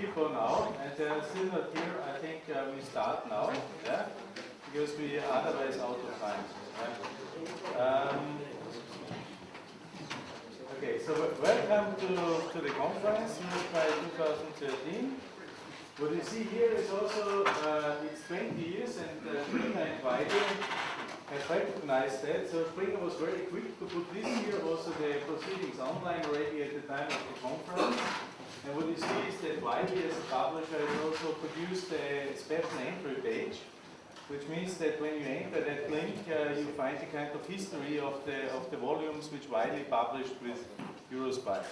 here for now, and still not here. I think we start now, yeah, because we are otherwise out of time. Yeah? Okay, so welcome to the conference EuroSPI 2013. What you see here is also it's 20 years, and Springer and Weide have recognized that. So Springer was very quick to put this year also the proceedings online already at the time of the conference. And what you see is that Weide as a publisher has also produced a special entry page, which means that when you enter that link, you find a kind of history of the volumes which Weide published with EuroSPI.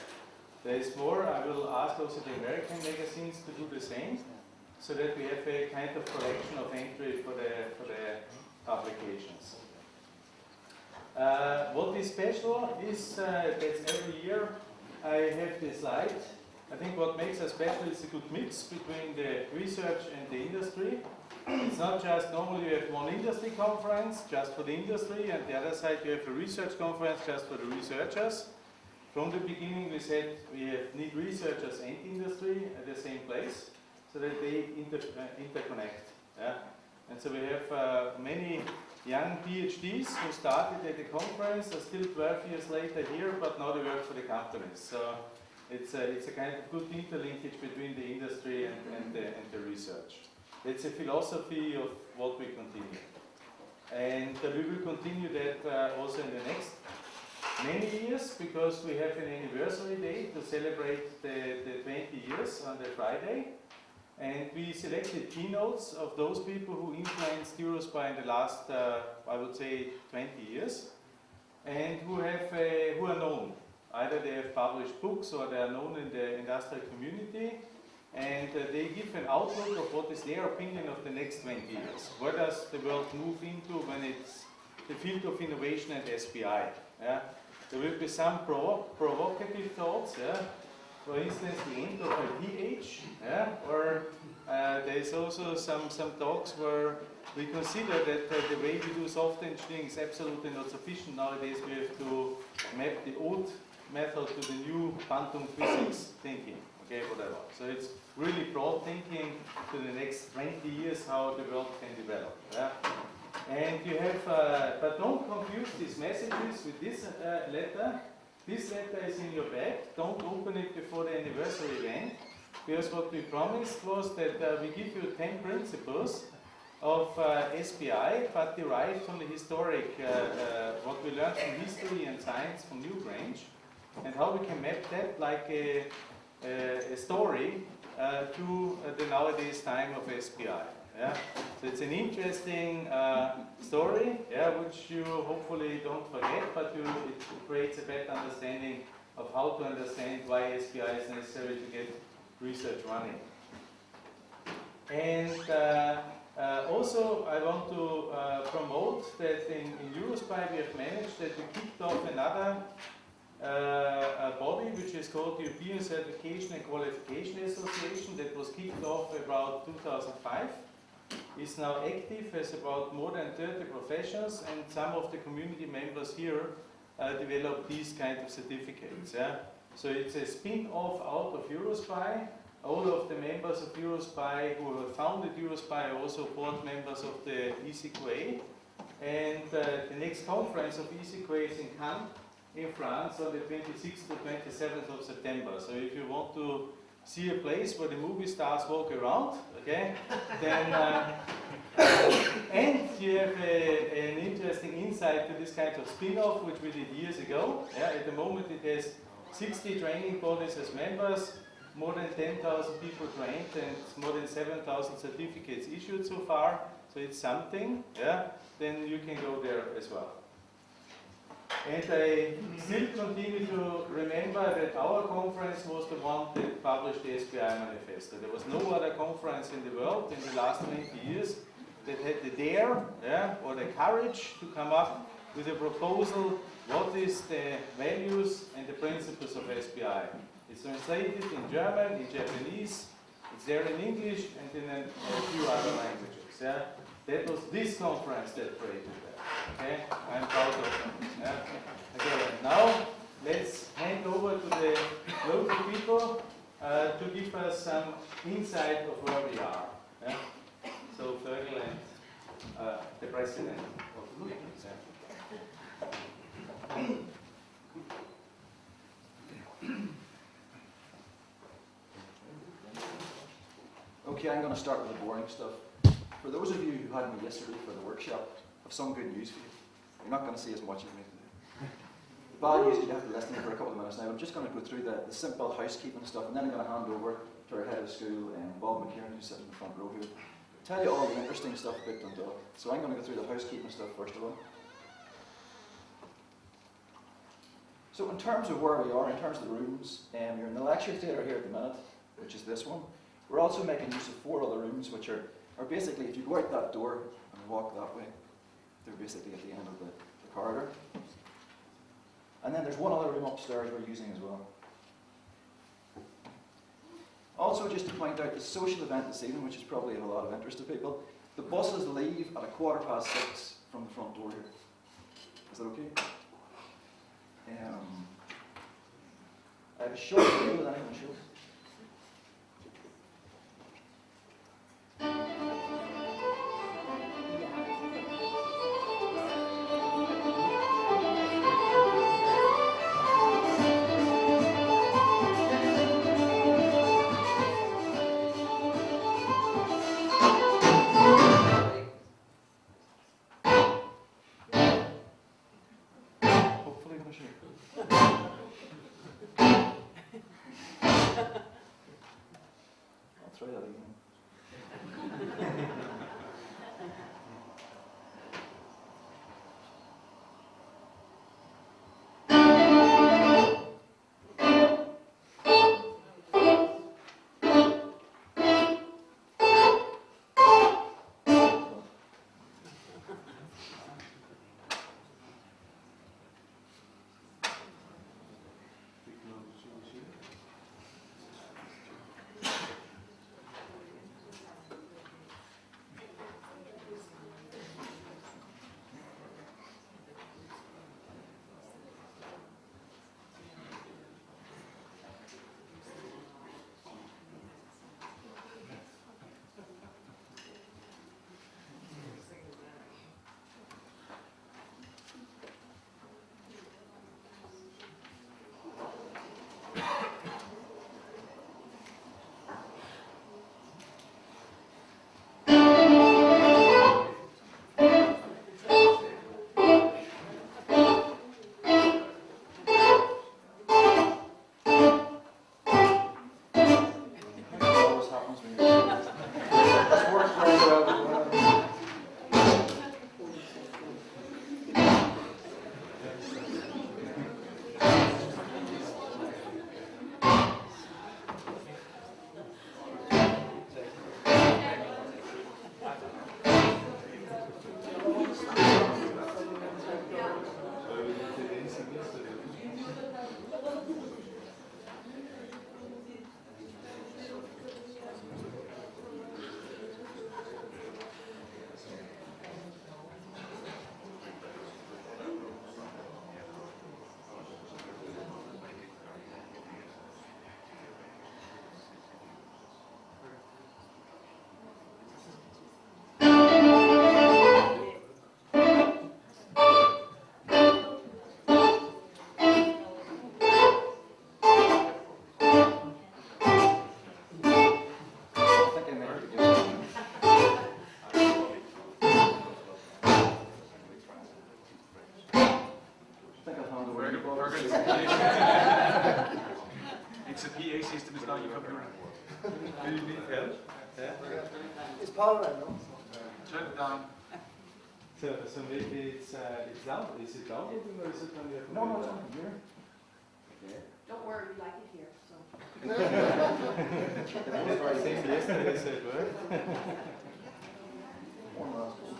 There is more. I will ask also the American magazines to do the same, so that we have a kind of collection of entry for the publications. What is special is that every year I have this slide. I think what makes us special is a good mix between the research and the industry. It's not just normally you have one industry conference just for the industry, and the other side you have a research conference just for the researchers. From the beginning we said we need researchers and industry at the same place so that they interconnect. Yeah? And so we have many young PhDs who started at the conference, are still 12 years later here, but now they work for the companies. So it's a kind of good interlinkage between the industry and the research. It's a philosophy of what we continue. And we will continue that also in the next many years, because we have an anniversary day to celebrate the 20 years on the Friday. And we selected keynotes of those people who influenced EuroSPI in the last, I would say, 20 years, and who are known. Either they have published books or they are known in the industrial community, and they give an outlook of what is their opinion of the next 20 years. Where does the world move into when it's the field of innovation and SPI? Yeah? There will be some provocative thoughts. Yeah? For instance, the end of the age, yeah? Or there is also some talks where we consider that the way we do software engineering is absolutely not sufficient. Nowadays we have to map the old method to the new quantum physics thinking, okay, whatever. So it's really broad thinking to the next 20 years how the world can develop. Yeah? And you have, but don't confuse these messages with this letter. This letter is in your bag. Don't open it before the anniversary event, because what we promised was that we give you 10 principles of SPI, but derived from the historic, what we learned from history and science from Newgrange, and how we can map that like a story to the nowadays time of SPI. Yeah? So it's an interesting story, yeah, which you hopefully don't forget, but it creates a better understanding of how to understand why SPI is necessary to get research running. And also I want to promote that in EuroSPI we have managed that we kicked off another body which is called the European Certification and Qualification Association, that was kicked off about 2005. Is now active, has about more than 30 professions, and some of the community members here develop these kind of certificates. Yeah? So it's a spin-off out of EuroSPI. All of the members of EuroSPI who have founded EuroSPI are also board members of the ECQA. And the next conference of ECQA is in Cannes in France on the 26th to 27th of September. So if you want to see a place where the movie stars walk around, okay, then and you have an interesting insight to this kind of spin-off which we did years ago. Yeah, at the moment it has 60 training bodies as members, more than 10,000 people trained, and more than 7,000 certificates issued so far. So it's something. Yeah, then you can go there as well. And I still continue to remember that our conference was the one that published the SPI manifesto. There was no other conference in the world in the last 20 years that had the dare, yeah, or the courage to come up with a proposal, what is the values and the principles of SPI. It's translated in German, in Japanese, it's there in English, and in a few other languages. Yeah. That was this conference that created that. Okay, I'm proud of them. Yeah. Okay, now let's hand over to the local people. to give us some insight of where we are. Yeah? So Fergal and the president of the meeting. Okay, I'm going to start with the boring stuff. For those of you who had me yesterday for the workshop, I have some good news for you. You're not going to see as much of me today. The bad news is you have to listen for a couple of minutes now. I'm just going to go through the simple housekeeping stuff, and then I'm going to hand over to our head of school, Bob McKieran, who's sitting in the front row here. Tell you all the interesting stuff about Dundalk. So I'm going to go through the housekeeping stuff first of all. So in terms of where we are, in terms of the rooms, you're in the lecture theatre here at the minute, which is this one. We're also making use of 4 other rooms, which are basically, if you go out that door and walk that way, they're basically at the end of the corridor. And then there's one other room upstairs we're using as well. Also, just to point out, the social event this evening, which is probably of a lot of interest to people, the buses leave at 6:15 from the front door here. Is that okay? I have a short video that I'm going to show. It's a PA system, it's not your computer. Do you need help? Yeah? It's power right now. Turn it down. So maybe it's down. Is it downloading or is it on your computer? No, it's on the computer. Okay. Don't worry, we like it here. So. I think yesterday said what? One last one.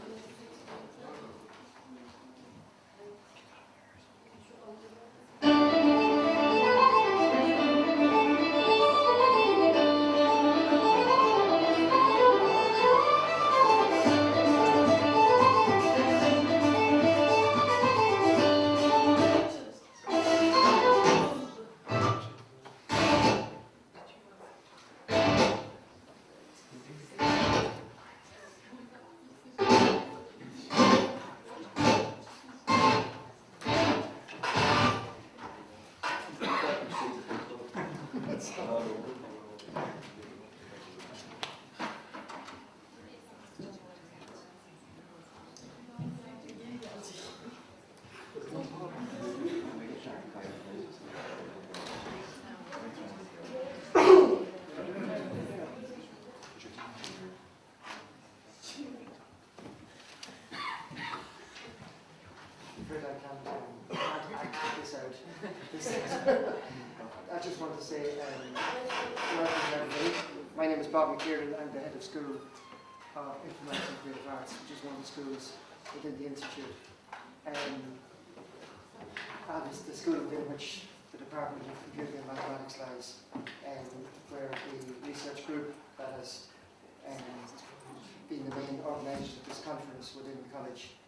is Bob McKiernan. I'm the head of school of Informatics and Creative Arts, which is one of the schools within the Institute. And it's the school within which the Department of Computing and Mathematics lies, where the research group that has been the main organisers of this conference within the college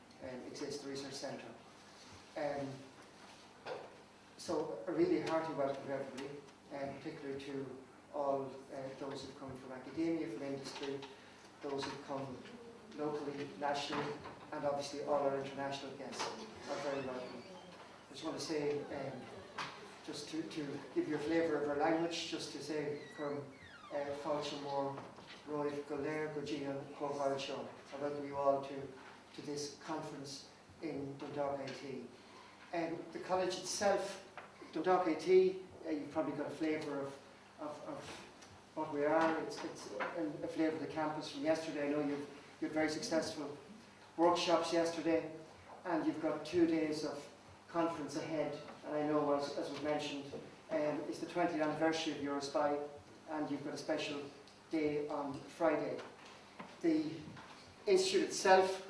exists, the Research Centre. So a really hearty welcome to everybody, particularly to all those who've come from academia, from industry, those who've come locally, nationally, and obviously all our international guests are very welcome. I just want to say, just to give you a flavour of our language, just to say, come, Falchamore, Roy, Golair, Gogina, Corvalcho. I welcome you all to this conference in Dundalk IT. The college itself, Dundalk IT, you've probably got a flavour of what we are. It's a flavour of the campus from yesterday. I know you had very successful workshops yesterday, and you've got 2 days of conference ahead. And I know, as was mentioned, it's the 20th anniversary of EuroSPI, and you've got a special day on Friday. The institute itself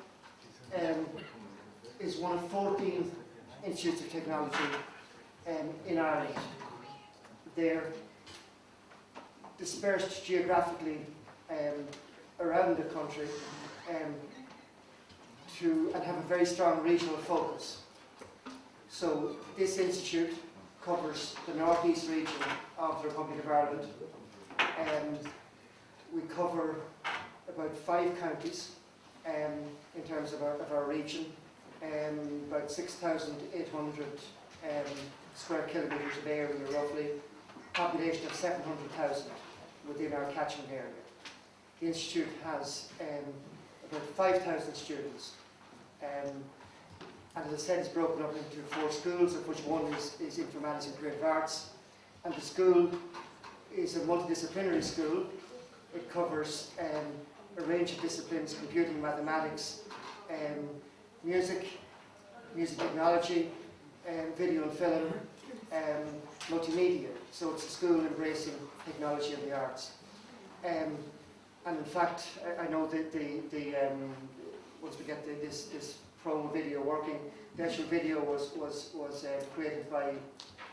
is one of 14 institutes of technology in Ireland. They're dispersed geographically around the country and have a very strong regional focus. So this institute covers the northeast region of the Republic of Ireland. We cover about 5 counties in terms of our region, about 6,800 square kilometres of area roughly, population of 700,000 within our catchment area. The institute has about 5,000 students, and as I said, it's broken up into 4 schools, of which one is Informatics and Creative Arts, and the school is a multidisciplinary school. It covers a range of disciplines: computing, mathematics, music technology, video and film, multimedia. So it's a school embracing technology and the arts. And in fact, I know that once we get this promo video working, the actual video was created by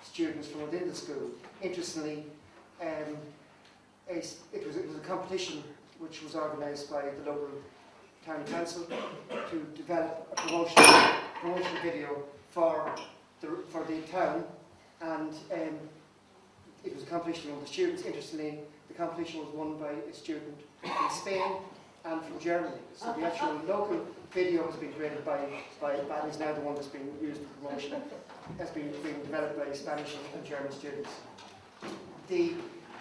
students from within the school. Interestingly, it was a competition which was organised by the local town council to develop a promotional video for the town, and it was a competition among the students. Interestingly, the competition was won by a student from Spain and from Germany. So the actual local video has been created by and is now the one that's being used for promotion. Has been developed by Spanish and German students. The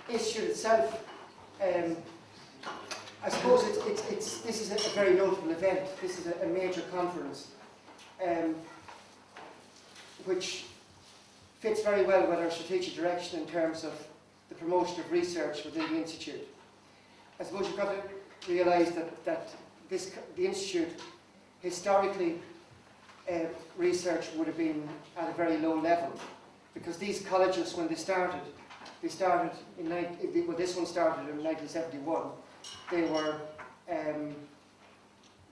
institute itself, I suppose this is a very notable event. This is a major conference, which fits very well with our strategic direction in terms of the promotion of research within the institute. I suppose you've got to realise that the institute, historically, research would have been at a very low level, because these colleges, when they started in this one started in 1971. They were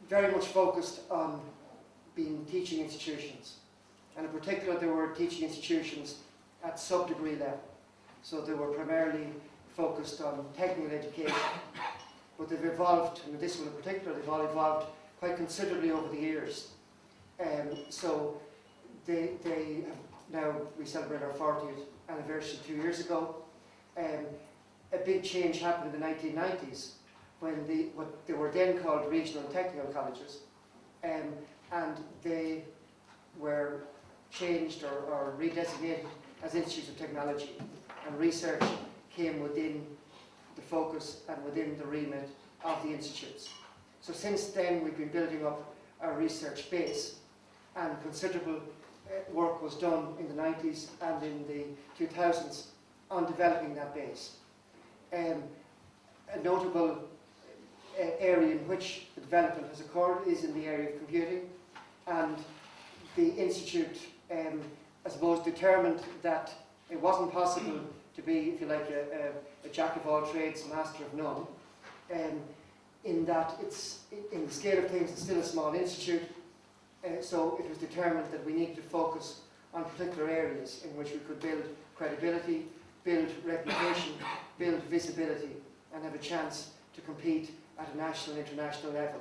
very much focused on being teaching institutions, and in particular they were teaching institutions at sub-degree level. So they were primarily focused on technical education, but they've evolved, and this one in particular, they've all evolved quite considerably over the years. So they have now, we celebrate our 40th anniversary 2 years ago. A big change happened in the 1990s when what they were then called regional and technical colleges, and they were changed or redesignated as institutes of technology, and research came within the focus and within the remit of the institutes. So since then we've been building up our research base, and considerable work was done in the 90s and in the 2000s on developing that base. A notable area in which the development has occurred is in the area of computing, and the institute, I suppose, determined that it wasn't possible to be, if you like, a jack of all trades, master of none, in that it's, in the scale of things, it's still a small institute, so it was determined that we needed to focus on particular areas in which we could build credibility, build reputation, build visibility, and have a chance to compete at a national and international level.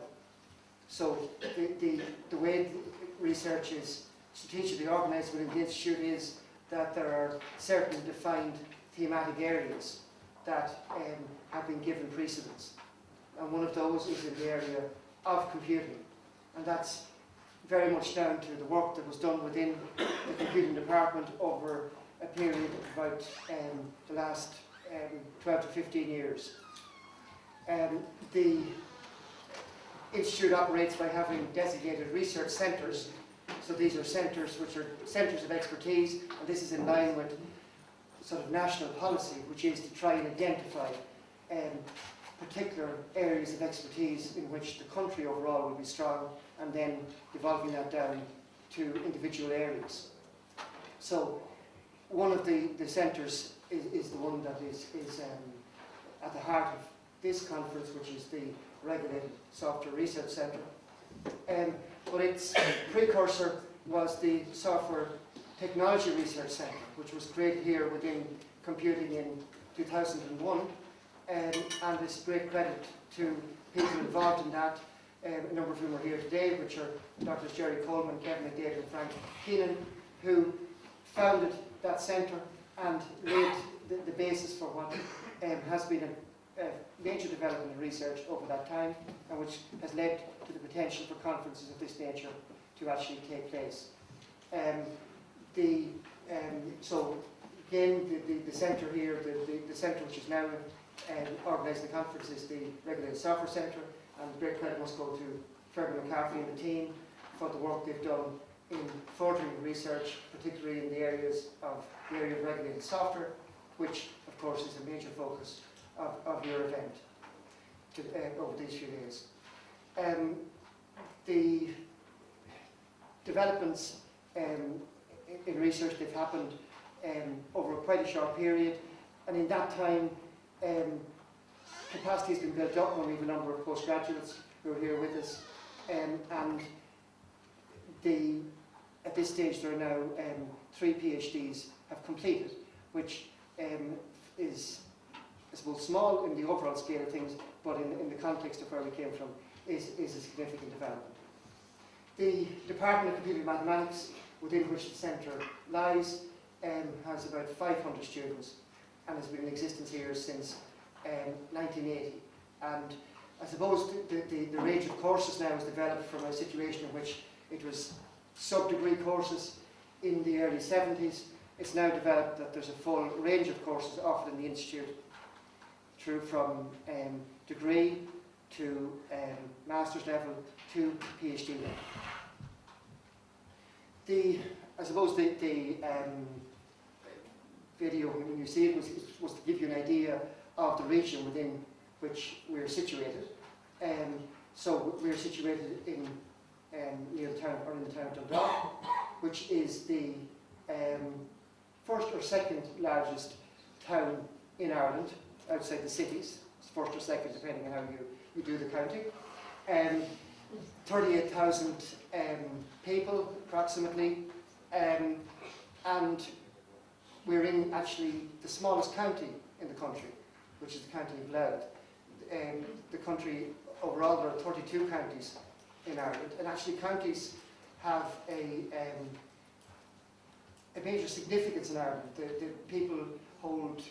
So the way research is strategically organised within the Institute is that there are certain defined thematic areas that have been given precedence. And one of those is in the area of computing. And that's very much down to the work that was done within the computing department over a period of about the last 12 to 15 years. The Institute operates by having designated research centres. So these are centres which are centres of expertise, and this is in line with sort of national policy, which is to try and identify particular areas of expertise in which the country overall will be strong, and then devolving that down to individual areas. So one of the centres is the one that is at the heart of this conference, which is the Regulated Software Research Centre. But its precursor was the Software Technology Research Centre, which was created here within computing in 2001. And it's great credit to people involved in that, a number of whom are here today, which are Drs. Jerry Coleman, Kevin McDavid and Frank Keenan, who founded that centre and laid the basis for what has been a major development in research over that time, and which has led to the potential for conferences of this nature to actually take place. So again, the centre here, the centre which is now organising the conference is the Regulated Software Centre, and great credit must go to Fergal McCarthy and the team for the work they've done in furthering research, particularly in the area of regulated software, which of course is a major focus of your event over these few days. The developments in research, they've happened over quite a short period, and in that time capacity has been built up, and we have a number of postgraduates who are here with us, and at this stage there are now 3 PhDs have completed, which is, I suppose, small in the overall scale of things, but in the context of where we came from, is a significant development. The Department of Computing Mathematics, within which the centre lies, has about 500 students and has been in existence here since 1980. And I suppose the range of courses now has developed from a situation in which it was sub-degree courses in the early 70s. It's now developed that there's a full range of courses offered in the Institute, through from degree to master's level to PhD level. I suppose the video, when you see it, was to give you an idea of the region within which we're situated. So we're situated in near the town, or in the town of Dundalk, which is the first or second largest town in Ireland, outside the cities. It's first or second, depending on how you do the counting. 38,000 people, approximately, and we're in actually the smallest county in the country, which is the county of Louth. The country overall, there are 32 counties in Ireland, and actually counties have a major significance in Ireland. The people hold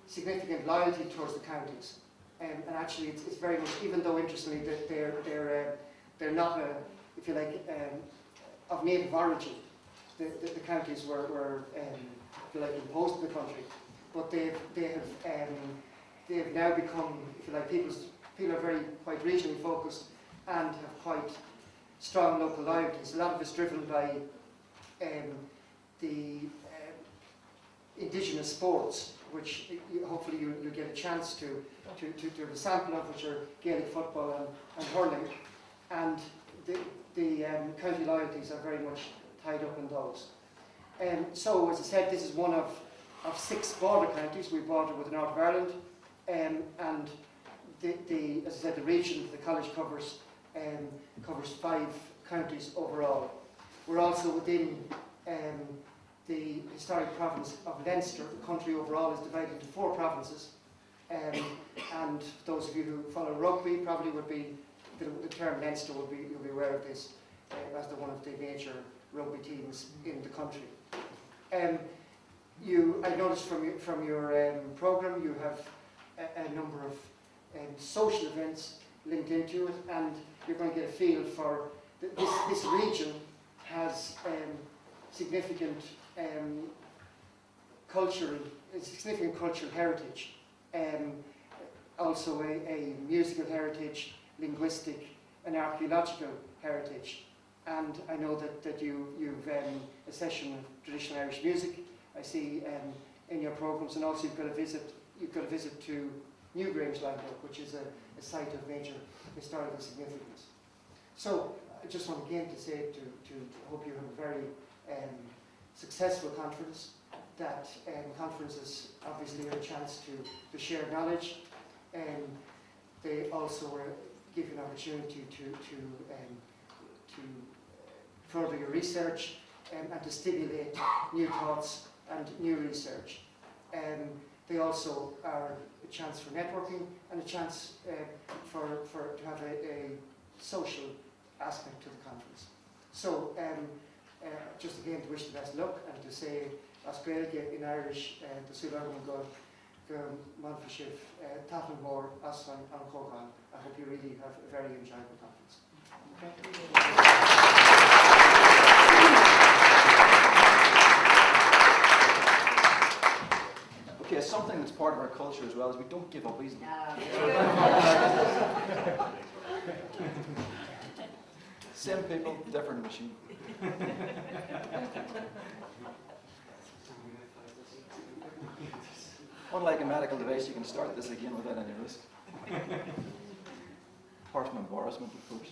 significant loyalty towards the counties, and actually it's very much, even though interestingly that they're not, if you like, of native origin. The counties were if you like, imposed to the country, but they have now become, if you like, people are quite regionally focused and have quite strong local loyalties. A lot of it's driven by the indigenous sports, which hopefully you'll get a chance to have a sample of, which are Gaelic football and hurling, and the county loyalties are very much tied up in those. So, as I said, this is one of of 6 border counties. We border with the North of Ireland, and as I said, the region the college covers 5 counties overall. We're also within the historic province of Leinster. The country overall is divided into 4 provinces, and those of you who follow rugby probably would be, the term Leinster would be, you'll be aware of this as one of the major rugby teams in the country. I noticed from your programme you have a number of social events linked into it, and you're going to get a feel for this region has significant cultural heritage, also a musical heritage, linguistic and archaeological heritage. And I know that you've a session of traditional Irish music, I see, in your programmes, and also you've got a visit to Newgrange Landmark, which is a site of major historical significance. So I just want again to say to hope you have a very successful conference. That conferences obviously are a chance to share knowledge, and they also give you an opportunity to further your research and to stimulate new thoughts and new research. They also are a chance for networking and a chance to have a social aspect to the conference. So just again to wish the best luck and to say Australia in Irish, the Sularman God, Monfishif, Tatanmore, Aslan, and Kogan. I hope you really have a very enjoyable conference. Okay, something that's part of our culture as well is we don't give up easily. Same people, different machine. Unlike a medical device, you can start this again without any risk. Apart from embarrassment, of course.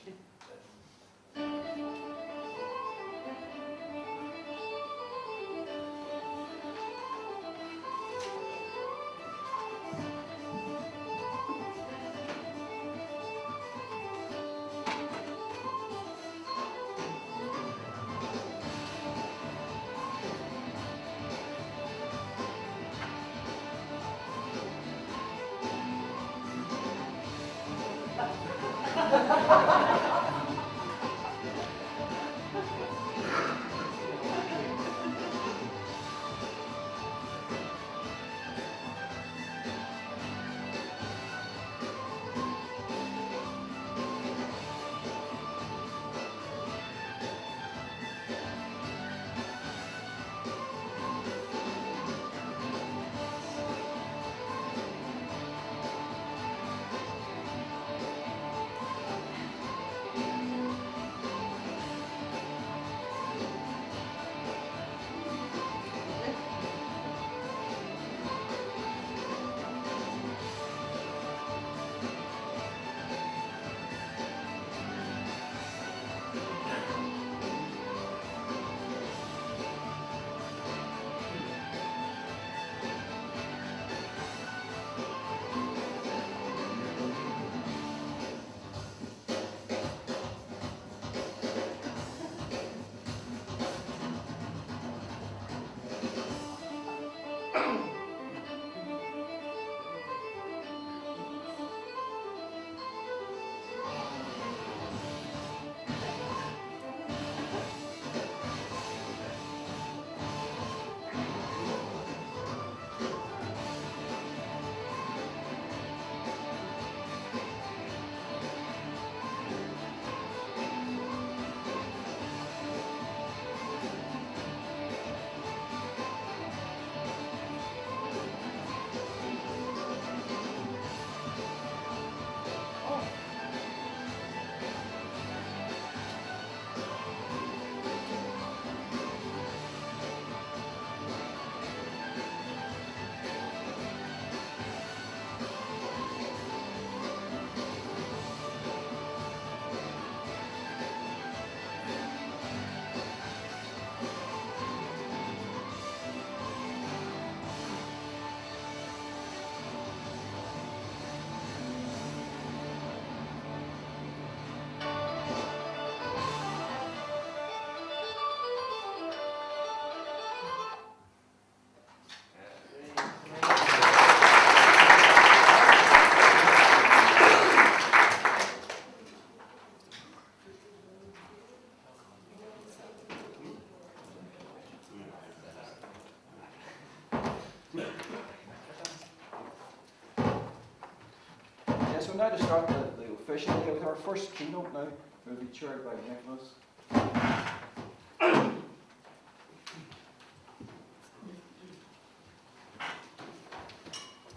so now to start the official layout, our first keynote now will be chaired by Nicholas.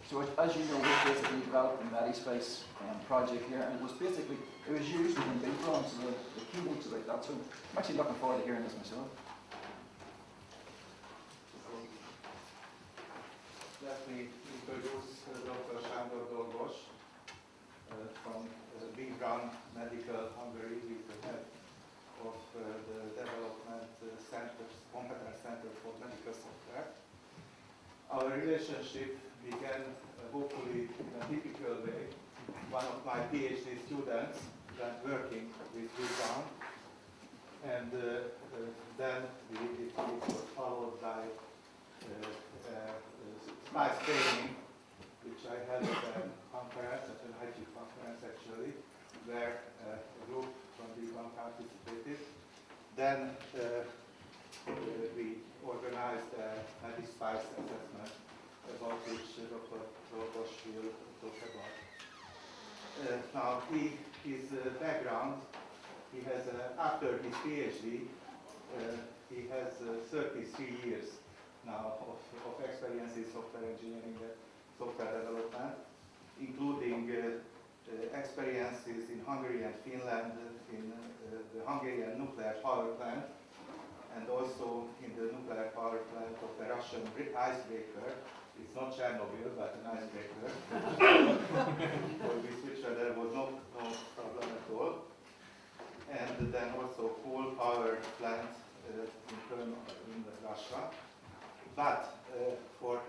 So as you know, we basically developed the MediSPICE project here, and it was used within BBraun, so the keynote's about that. So I'm actually looking forward to hearing this myself. Let me introduce Dr. Sándor Dolgos from BBraun Medical Hungary. He's the head of the Development Center, Competence Center for Medical Software. Our relationship began hopefully in a typical way. One of my PhD students went working with BBraun, and then it was followed by SPICE training, which I had at a conference, at an IT conference actually, where a group from BBraun participated. Then we organized a MediSPICE assessment, about which Dr. Dolgos will talk about. Now, his background, he has, after his PhD, he has 33 years now of experience in software engineering and software development, including experiences in Hungary and Finland, in the Hungarian nuclear power plant, and also in the nuclear power plant of the Russian icebreaker. It's not Chernobyl, but an icebreaker. For which there was no problem at all. And then also coal power plant in Russia. But for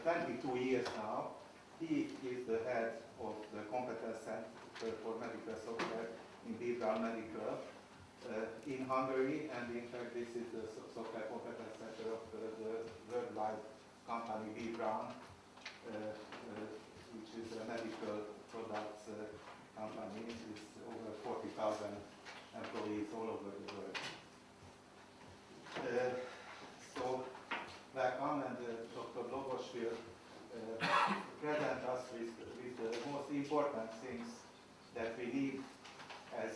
22 years now, he is the head of the Competence Center for Medical Software in BBraun Medical in Hungary, and in fact this is the software competence center of the worldwide company BBraun, which is a medical products company. It's over 40,000 employees all over the world. So welcome, and Dr. Dolgos will present us with the most important things that we need as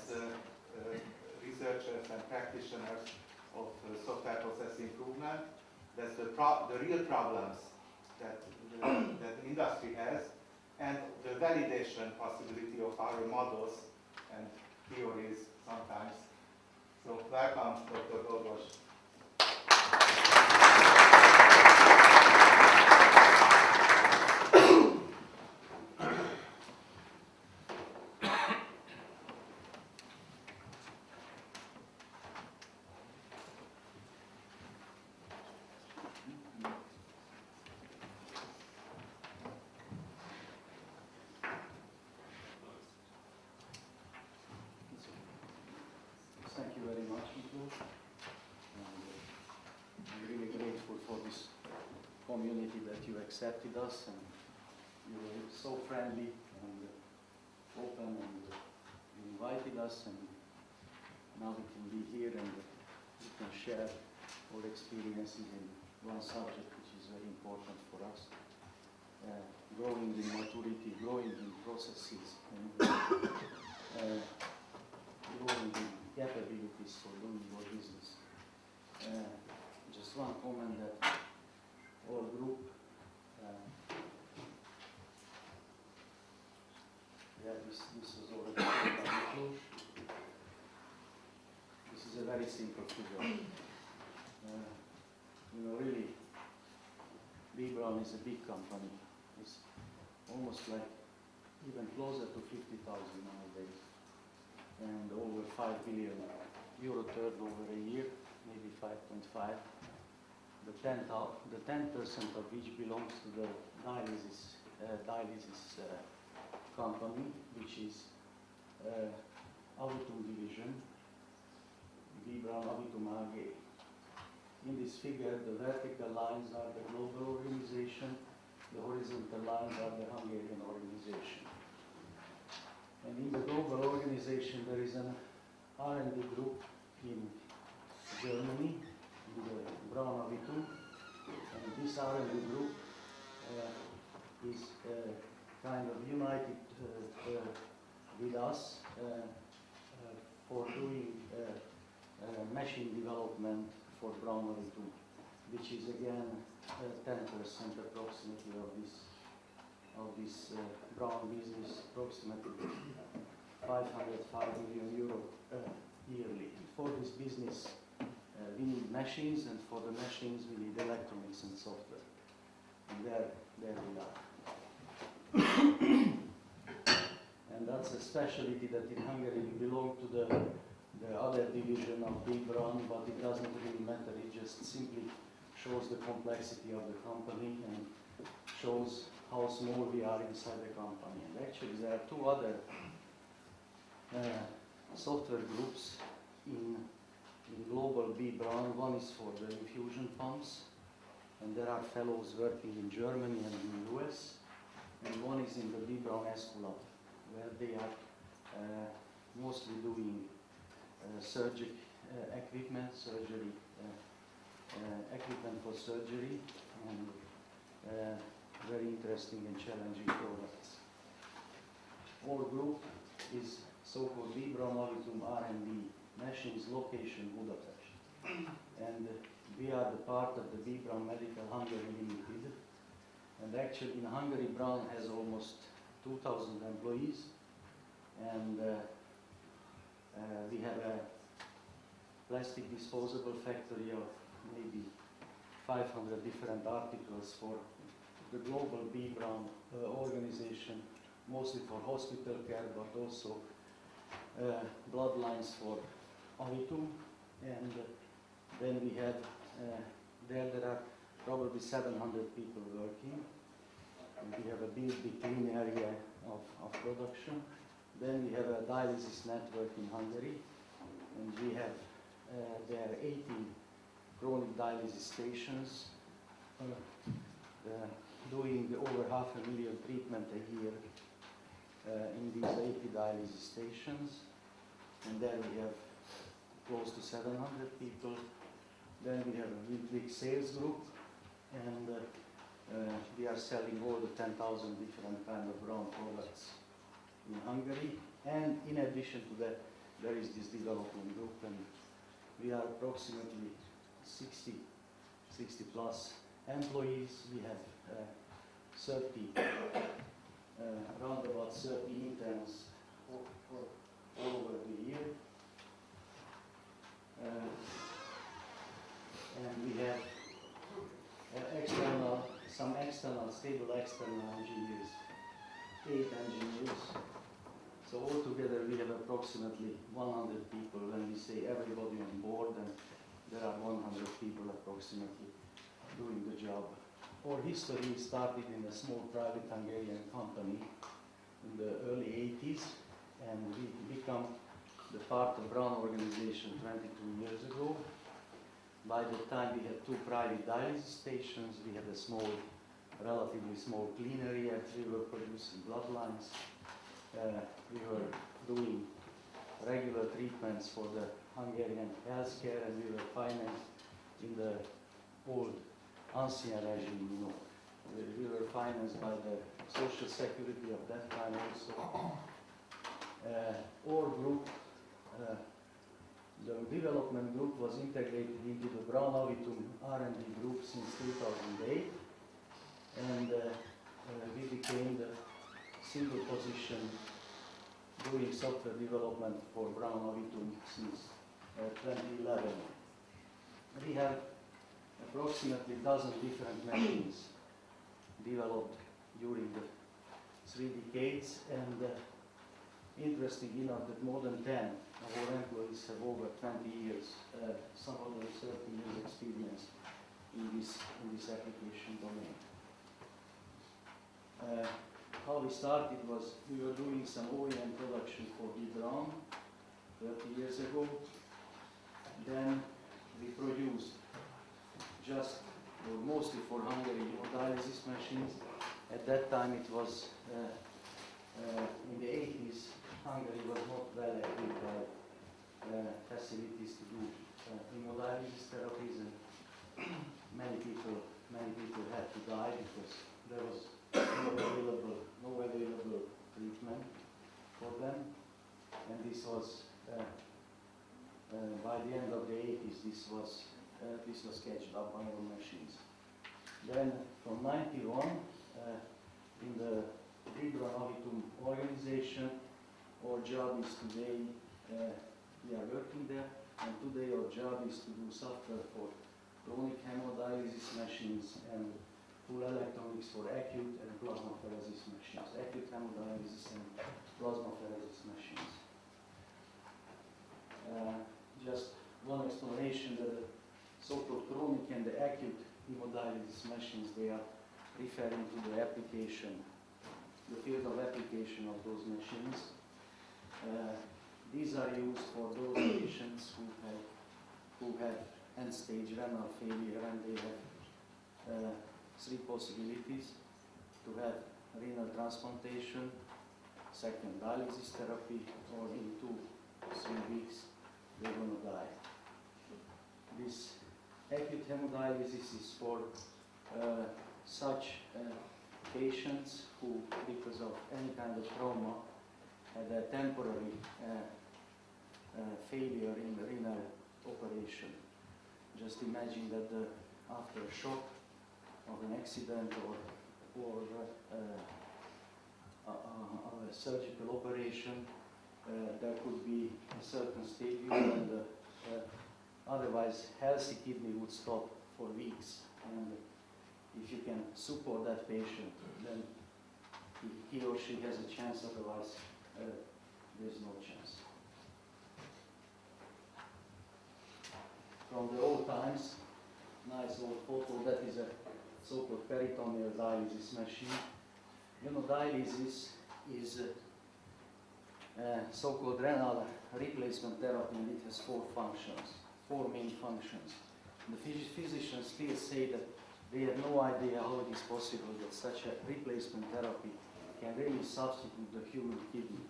researchers and practitioners of software process improvement. That's the real problems that the industry has, and the validation possibility of our models and theories sometimes. So welcome, Dr. Dolgos. Thank you very much, Miklo. I'm really grateful for this community that you accepted us, and you were so friendly and open, and you invited us, and now we can be here and we can share our experiences in one subject which is very important for us. Growing in maturity, growing in processes, and growing in capabilities for doing your business. Just one comment that our group, this was already told by Miklo. This is a very simple figure. Really, BBraun is a big company. It's almost like even closer to 50,000 nowadays, and over 5 billion euro turnover a year, maybe 5.5. The 10% of which belongs to the dialysis company, which is Avitum division, BBraun Avitum AG. In this figure, the vertical lines are the global organization, the horizontal lines are the Hungarian organization. And in the global organization, there is an R&D group in Germany, in the BBraun Avitum, and this R&D group is a kind of united with us for doing machine development for BBraun Avitum, which is again 10% approximately of this BBraun business, approximately 505 million euro yearly. For this business, we need machines, and for the machines, we need electronics and software. And there we are. And that's a specialty that in Hungary we belong to the other division of BBraun, but it doesn't really matter. It just simply shows the complexity of the company and shows how small we are inside the company. And actually, there are two other software groups in global BBraun. One is for the infusion pumps, and there are fellows working in Germany and in the US. And one is in the BBraun Esculap, where they are mostly doing surgery equipment, equipment for surgery, and very interesting and challenging products. Our group is so-called BBraun Avitum R&D, machines location Budapest. And we are the part of the BBraun Medical Hungary Limited. And actually in Hungary, Braun has almost 2,000 employees. And we have a plastic disposable factory of maybe 500 different articles for the global BBraun organization, mostly for hospital care, but also bloodlines for Avitum. And then we have, there are probably 700 people working. And we have a big clean area of production. Then we have a dialysis network in Hungary, and we have there 80 chronic dialysis stations doing over 500,000 treatments a year in these 80 dialysis stations. And then we have close to 700 people. Then we have a big sales group, and we are selling all the 10,000 different kind of BBraun products in Hungary. And in addition to that, there is this development group, and we are approximately 60 plus employees. We have 30, around about 30 interns all over the year. And we have some stable external engineers, 8 engineers. So altogether we have approximately 100 people when we say everybody on board, and there are 100 people approximately doing the job. Our history started in a small private Hungarian company in the early 80s, and we become the part of BBraun organization 22 years ago. By the time we had 2 private dialysis stations, we had a relatively small clean area. We were producing bloodlines. We were doing regular treatments for the Hungarian healthcare, and we were financed in the old ancien regime, you know. We were financed by the social security of that time also. Our group, the development group, was integrated into the BBraun Avitum R&D group since 2008, and we became the single position doing software development for BBraun Avitum since 2011. We have approximately a dozen different machines developed during the 3 decades, and interesting enough that more than 10 of our employees have over 20 years, some of them 30 years experience in this application domain. How we started was we were doing some OEM production for BBraun 30 years ago. Then we produced just or mostly for Hungary dialysis machines. At that time it was in the 80s, Hungary was not well equipped by facilities to do hemodialysis therapies, and many people had to die because there was no available treatment for them. was by the end of the 80s. This was sketched up on our machines. Then from 91, in the BBraun Avitum organization, our job is today, we are working there, and today our job is to do software for chronic hemodialysis machines and full electronics for acute and plasmapheresis machines, acute hemodialysis and plasmapheresis machines. Just one explanation that the so-called chronic and the acute hemodialysis machines, they are referring to the application, the field of application of those machines. These are used for those patients who have end-stage renal failure, and they have three possibilities: to have renal transplantation, second dialysis therapy, or in 2-3 weeks they're going to die. This acute hemodialysis is for such patients who, because of any kind of trauma, had a temporary failure in the renal operation. Just imagine that after a shock of an accident or a surgical operation, there could be a certain stadium, and otherwise healthy kidney would stop for weeks. And if you can support that patient, then he or she has a chance, otherwise there's no chance. From the old times, nice old photo, that is a so-called peritoneal dialysis machine. You know, dialysis is so-called renal replacement therapy, and it has four main functions. The physicians still say that they have no idea how it is possible that such a replacement therapy can really substitute the human kidney,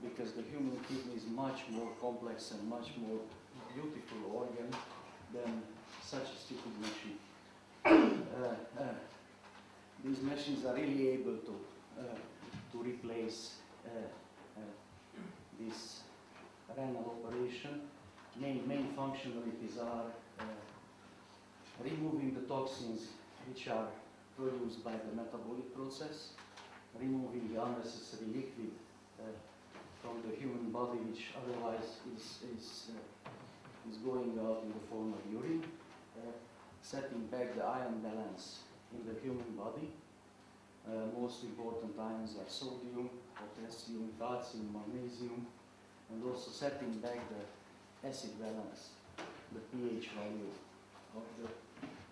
because the human kidney is much more complex and much more beautiful organ than such a stupid machine. These machines are really able to replace this renal operation. Main functionalities are removing the toxins which are produced by the metabolic process, removing the unnecessary liquid from the human body, which otherwise is going out in the form of urine, setting back the ion balance in the human body. Most important ions are sodium, potassium, calcium, magnesium, and also setting back the acid balance, the pH value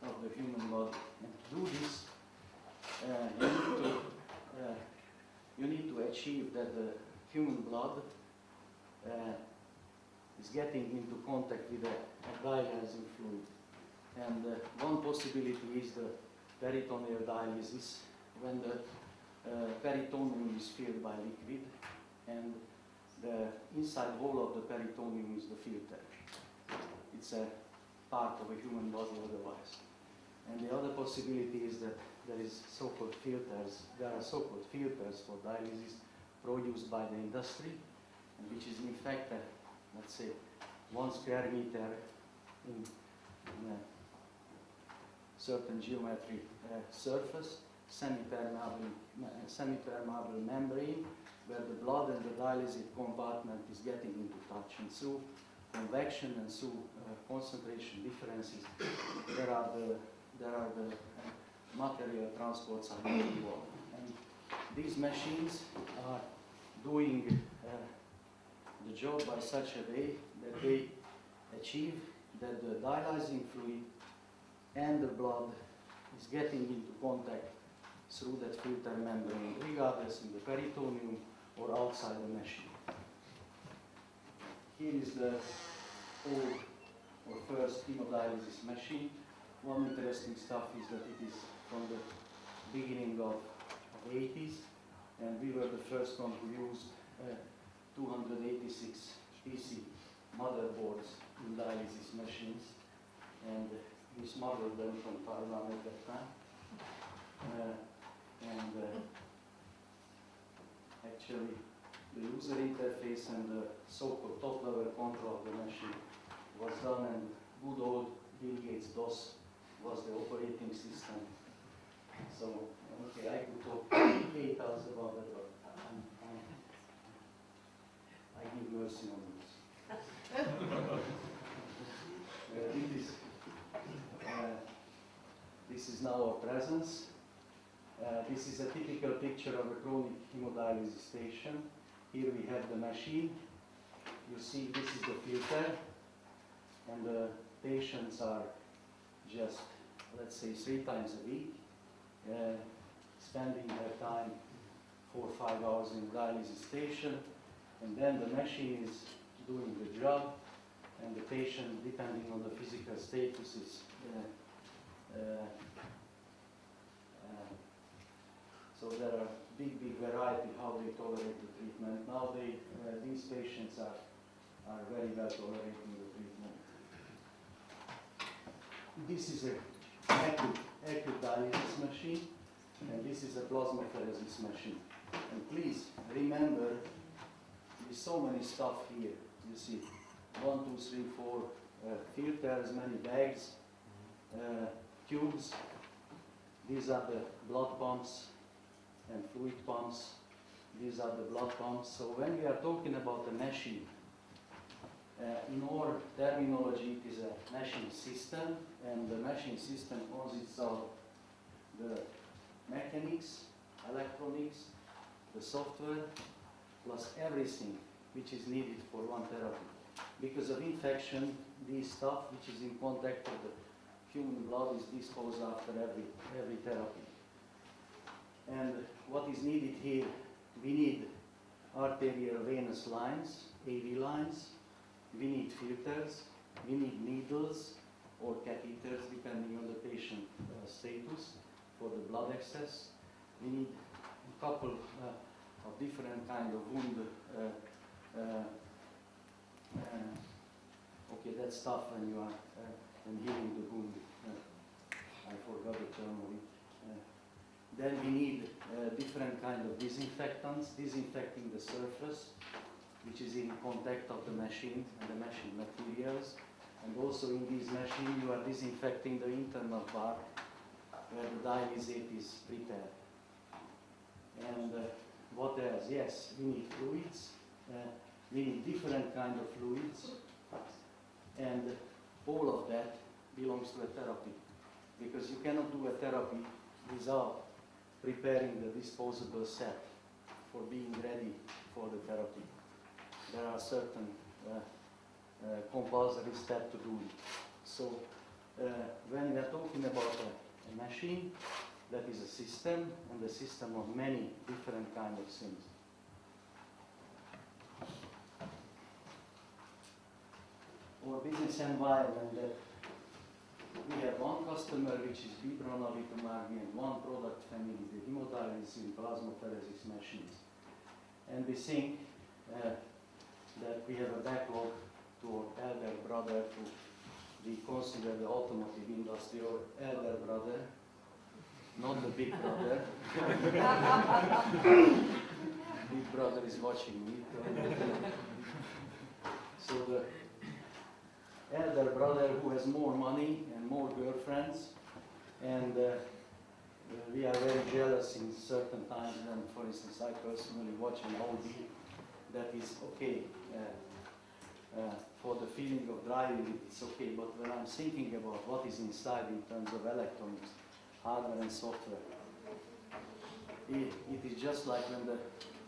of the human body. And to do this, you need to achieve that the human blood is getting into contact with a dialyzing fluid. And one possibility is the peritoneal dialysis, when the peritoneum is filled by liquid, and the inside wall of the peritoneum is the filter. It's a part of a human body otherwise. And the other possibility is that there are so-called filters for dialysis produced by the industry, and which is in fact, let's say, 1 square meter in a certain geometry surface, semi-permeable membrane, where the blood and the dialysis compartment is getting into touch, and through convection and through concentration differences, there are the material transports are going on. And these machines are doing the job by such a way that they achieve that the dialyzing fluid and the blood is getting into contact through that filter membrane, regardless in the peritoneum or outside the machine. Here is the old or first hemodialysis machine. One interesting stuff is that it is from the beginning of 80s, and we were the first one who used 286 PC motherboards in dialysis machines, and we smuggled them from Taiwan at that time. Actually, the user interface and the so-called top-level control of the machine was done, and good old Bill Gates DOS was the operating system. So, okay, I could talk 8 hours about that, but I give mercy on this. This is now our presence. This is a typical picture of a chronic hemodialysis station. Here we have the machine. You see this is the filter, and the patients are just, let's say, 3 times a week, spending their time 4 or 5 hours in the dialysis station, and then the machine is doing the job, and the patient, depending on the physical status, is so there are big variety how they tolerate the treatment. Now these patients are very well tolerating the treatment. This is an acute dialysis machine, and this is a plasmapheresis machine. And please remember, there's so many stuff here. You see, 1, 2, 3, 4 filters, many bags, tubes. These are the blood pumps and fluid pumps. These are the blood pumps. So when we are talking about the machine, in our terminology, it is a machine system, and the machine system consists of the mechanics, electronics, the software, plus everything which is needed for one therapy. Because of infection, this stuff which is in contact with the human blood is disposed after every therapy. And what is needed here, we need arterial venous lines, AV lines, we need filters, we need needles or catheters depending on the patient status for the blood access. We need a couple of different kind of wound. Okay, that's tough when you are healing the wound. I forgot the term of it. Then we need different kind of disinfectants, disinfecting the surface, which is in contact of the machine and the machine materials. And also in this machine you are disinfecting the internal part where the dialysate is prepared. And what else? Yes, we need fluids. We need different kind of fluids. And all of that belongs to a therapy. Because you cannot do a therapy without preparing the disposable set for being ready for the therapy. There are certain compulsory steps to do it. So when we are talking about a machine, that is a system, and a system of many different kind of things. Our business environment, we have one customer, which is BBraun, Avitum, and one product family, the hemodialysis and plasmapheresis machines. And we think that we have a backlog to our elder brother, we consider the automotive industry our elder brother, not the big brother. Big brother is watching me. So the elder brother who has more money and more girlfriends, and we are very jealous in certain times. And for instance, I personally watch an Audi that is okay for the feeling of driving, it's okay. But when I'm thinking about what is inside in terms of electronics, hardware and software, it is just like when the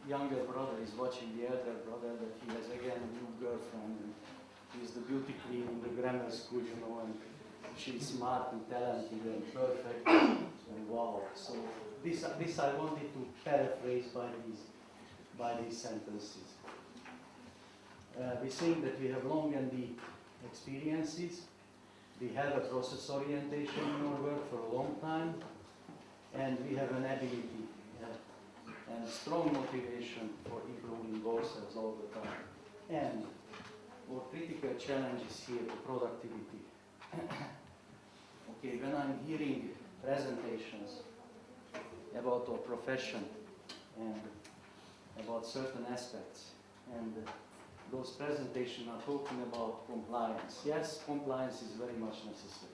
younger brother is watching the elder brother that he has again a new girlfriend. And she's the beauty queen in the grammar school, you know, and she's smart and talented and perfect, and wow. So this I wanted to paraphrase by these sentences. We think that we have long and deep experiences. We have a process orientation in our work for a long time, and we have an ability and strong motivation for improving ourselves all the time. And our critical challenge is here, the productivity. Okay, when I'm hearing presentations about our profession and about certain aspects. And those presentations are talking about compliance. Yes, compliance is very much necessary.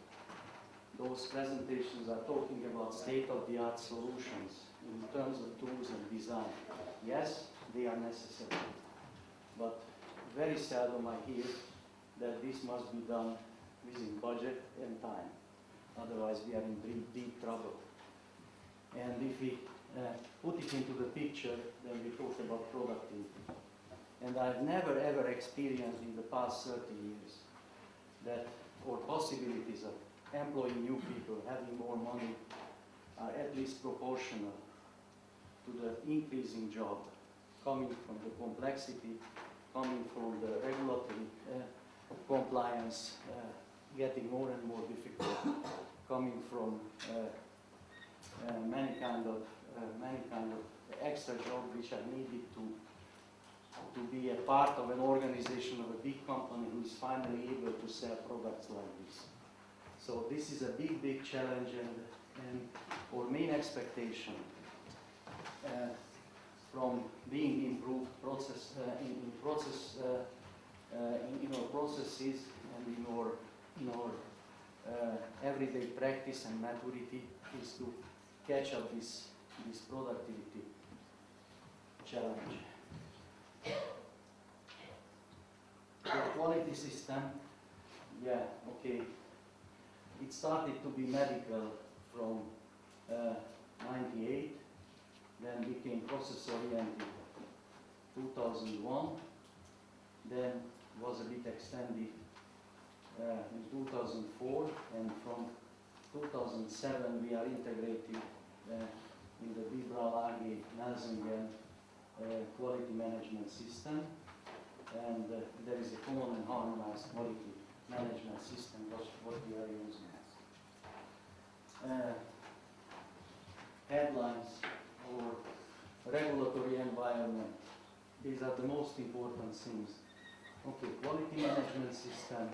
Those presentations are talking about state-of-the-art solutions in terms of tools and design. Yes, they are necessary. But very seldom I hear that this must be done within budget and time. Otherwise, we are in deep trouble. And if we put it into the picture, then we talk about productivity. And I've never ever experienced in the past 30 years that, or possibilities of employing new people, having more money, are at least proportional to the increasing job, coming from the complexity, coming from the regulatory compliance, getting more and more difficult, coming from many kind of extra job which are needed to be a part of an organization of a big company who is finally able to sell products like this. So this is a big challenge, and our main expectation from being improved process in our processes and in our everyday practice and maturity is to catch up this productivity challenge. The quality system, yeah, okay. It started to be medical from 98, then became process-oriented 2001, then was a bit extended in 2004, and from 2007 we are integrated in the BBraun AG Nelsingen quality management system, and there is a common and harmonized quality management system what we are using. Headlines or regulatory environment, these are the most important things. Okay, quality management system,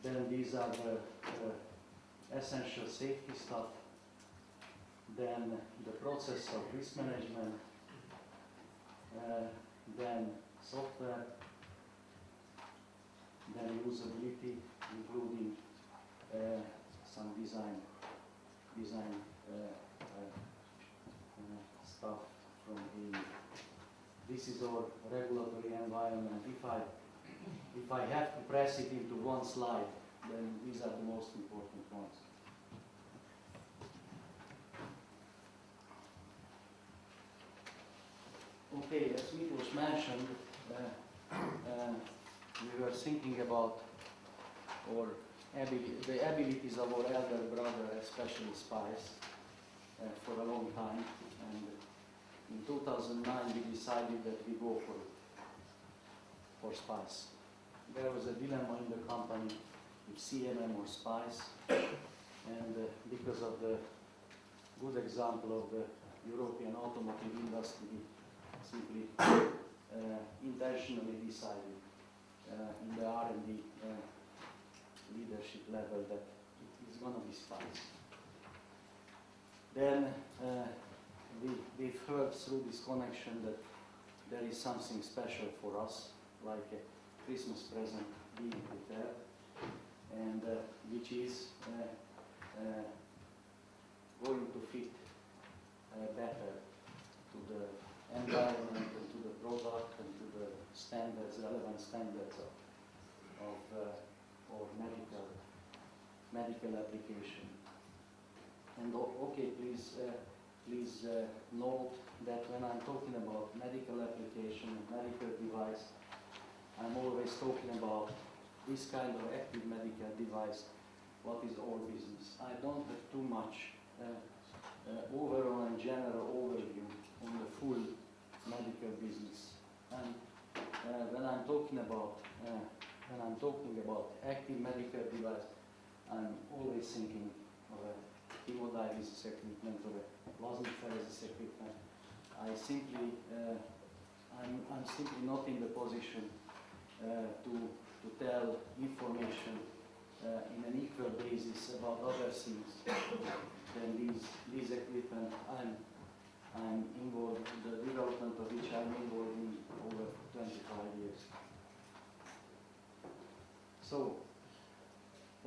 then these are the essential safety stuff, then the process of risk management, then software, then usability, including some design stuff from the. This is our regulatory environment. If I have to press it into one slide, then these are the most important ones. Okay, as Miklos mentioned, we were thinking about the abilities of our elder brother, especially SPICE, for a long time. And in 2009, we decided that we go for SPICE. There was a dilemma in the company with CMM or SPICE, and because of the good example of the European automotive industry, simply intentionally decided in the R&D leadership level that it is going to be SPICE. Then we've heard through this connection that there is something special for us, like a Christmas present being prepared, and which is going to fit better to the environment and to the product and to the standards, relevant standards of or medical application. And okay, please note that when I'm talking about medical application and medical device, I'm always talking about this kind of active medical device. What is our business? I don't have too much overall and general overview on the full medical business. And when I'm talking about active medical device, I'm always thinking of a hemodialysis equipment or a plasmapheresis equipment. I'm simply not in the position to tell information in an equal basis about other things than these equipment. I'm involved in the development of which I'm involved in over 25 years. So,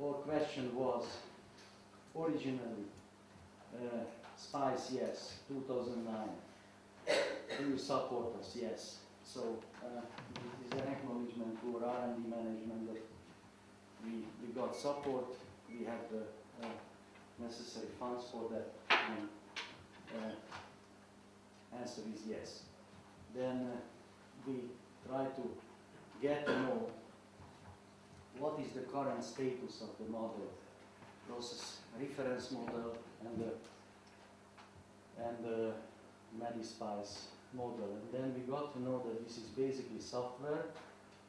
our question was originally SPICE, yes, 2009. Do you support us? Yes. So it is an acknowledgement to our R&D management that we got support, we have the necessary funds for that, and answer is yes. Then we try to get to know what is the current status of the model, process reference model, and the MediSPICE model. And then we got to know that this is basically software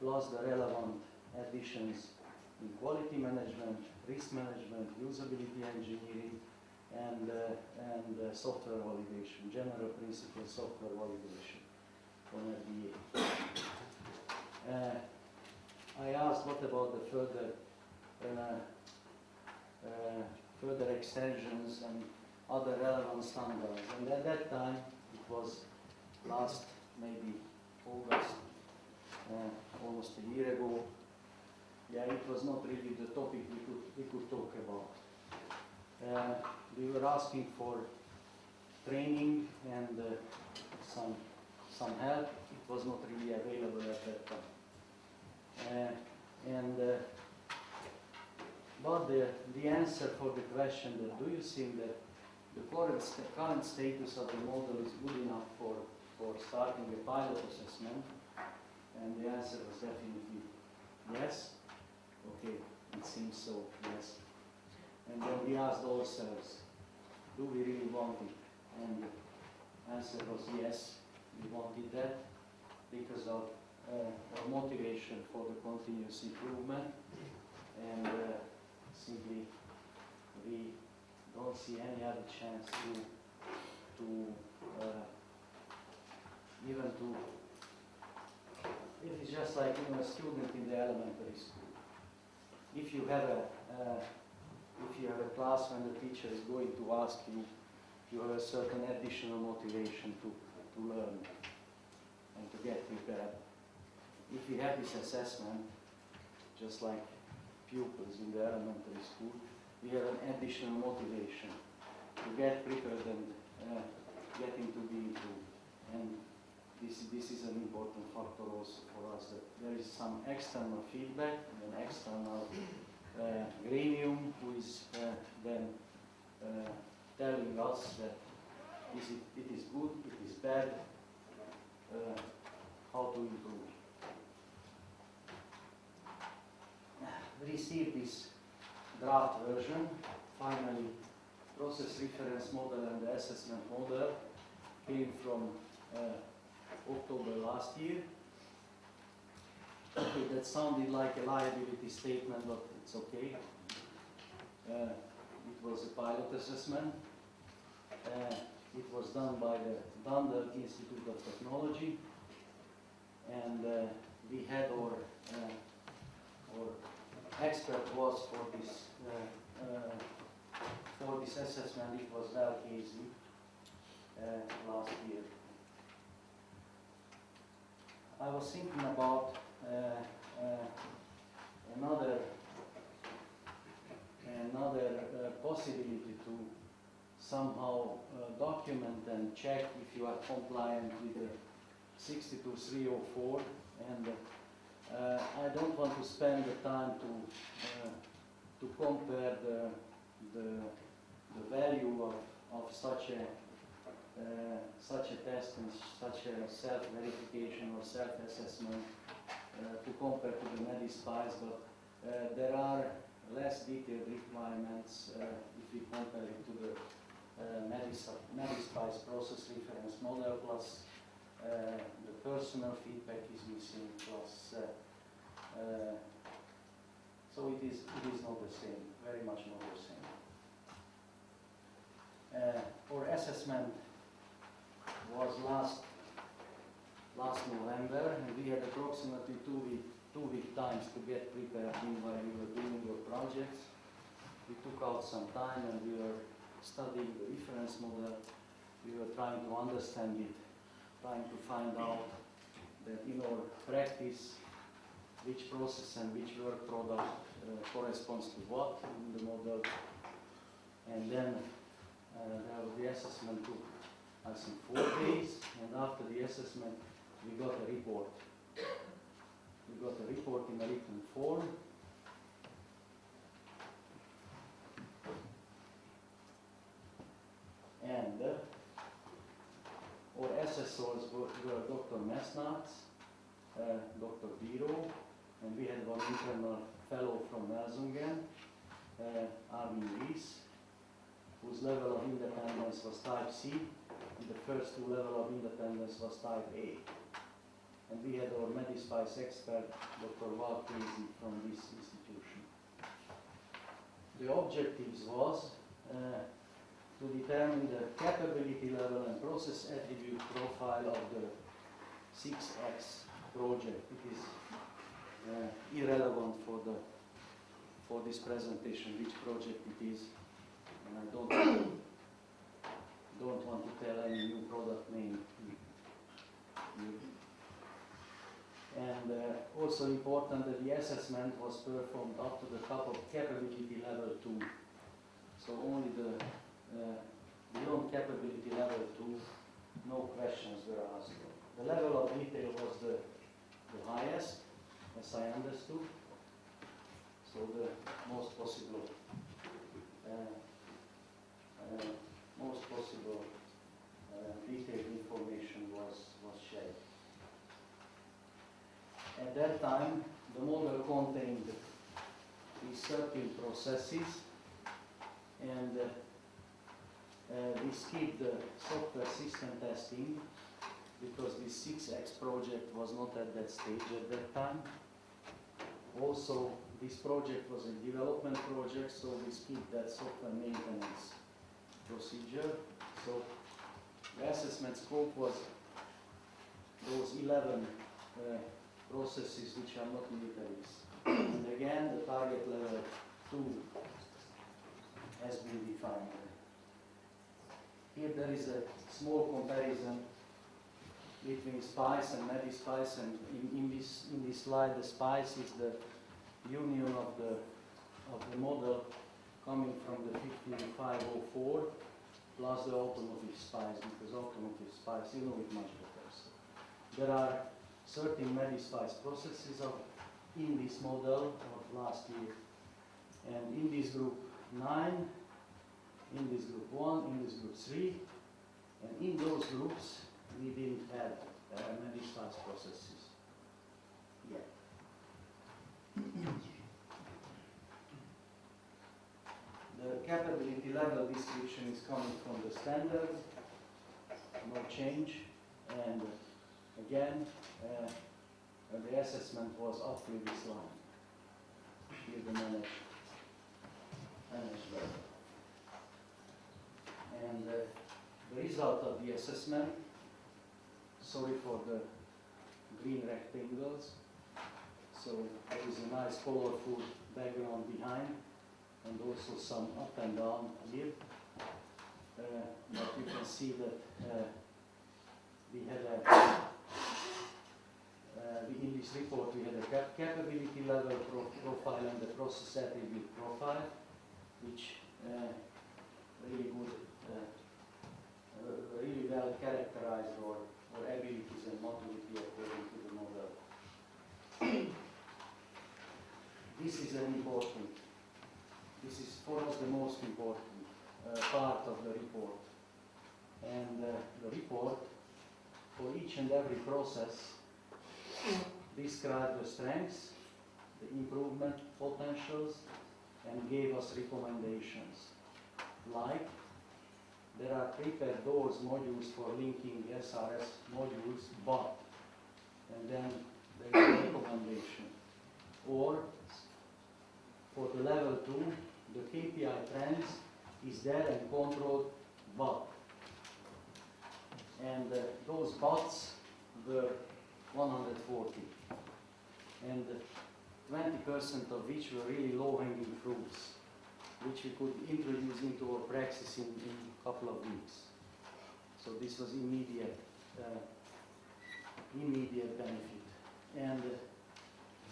plus the relevant additions in quality management, risk management, usability engineering, and software validation, general principle software validation from FDA. I asked what about the further extensions and other relevant standards, and at that time it was last maybe August, almost a year ago. Yeah, it was not really the topic we could talk about. We were asking for training and some help. It was not really available at that time. But the answer for the question that do you think that the current status of the model is good enough for starting a pilot assessment? And the answer was definitely yes. Okay, it seems so, yes. And then we asked ourselves, do we really want it? And the answer was yes, we wanted that because of our motivation for the continuous improvement, and simply we don't see any other chance it is just like a student in the elementary school. If you have a class when the teacher is going to ask you, you have a certain additional motivation to learn and to get prepared. If we have this assessment, just like pupils in the elementary school, we have an additional motivation to get prepared and get into the improved. And this is an important factor also for us, that there is some external feedback, an external gremium who is then telling us that it is good, it is bad, how to improve. We received this draft version. Finally, process reference model and the assessment model came from October last year. That sounded like a liability statement, but it's okay. It was a pilot assessment. It was done by the Dunder Institute of Technology, and we had our expert was for this assessment. It was Val Casey last year. I was thinking about another possibility to somehow document and check if you are compliant with the 62304, and I don't want to spend the time to compare the value of such a test and such a self-verification or self-assessment to compare to the MediSPICE, but there are less detailed requirements if we compare it to the MediSPICE process reference model, plus the personal feedback is missing, plus so it is not the same, very much not the same. Our assessment was last November, and we had approximately two week times to get prepared while we were doing our projects. We took out some time and we were studying the reference model, we were trying to understand it, trying to find out that in our practice, which process and which work product corresponds to what in the model. And then the assessment took, I think, 4 days, and after the assessment, we got a report. We got a report in a written form. And our assessors were Dr. Messnats, Dr. BBraun, and we had one internal fellow from Melsungen, Armin, whose level of independence was type C, and the first 2 levels of independence was type A. And we had our MediSPICE expert, Dr. Valkrizi, from this institution. The objectives was to determine the capability level and process attribute profile of the 6X project. It is irrelevant for this presentation which project it is, and I don't want to tell any new product name. And also important that the assessment was performed up to the top of capability level 2. So only the beyond capability level 2, no questions were asked. The level of detail was the highest, as I understood. So the most possible detailed information was shared. At that time, the model contained these 13 processes, and we skipped the software system testing because this 6X project was not at that stage at that time. Also, this project was a development project, so we skipped that software maintenance procedure. So the assessment scope was those 11 processes which are not in italics. And again, the target level 2 has been defined. Here there is a small comparison between SPICE and MediSPICE, and in this slide, the SPICE is the union of the model coming from the 15504 plus the automotive SPICE, because automotive SPICE, you know it much better. So there are 13 MediSPICE processes in this model of last year, and in this group 9, in this group 1, in this group 3, and in those groups we didn't have MediSPICE processes yet. The capability level description is coming from the standard, no change, and again, the assessment was up to this line. Here the managed level. And the result of the assessment, sorry for the green rectangles, so there is a nice colorful background behind, and also some up and down here. But you can see that we had in this report we had a capability level profile and the process attribute profile, which really good, really well characterized our abilities and motility according to the model. This is this is for us the most important part of the report. And the report, for each and every process, described the strengths, the improvement potentials, and gave us recommendations. Like, there are prepared doors modules for linking SRS modules, but, and then there is a recommendation. Or, for the level 2, the KPI trends is there and controlled, but. And those buts were 140. And 20% of which were really low-hanging fruits, which we could introduce into our practice in a couple of weeks. So this was immediate benefit. And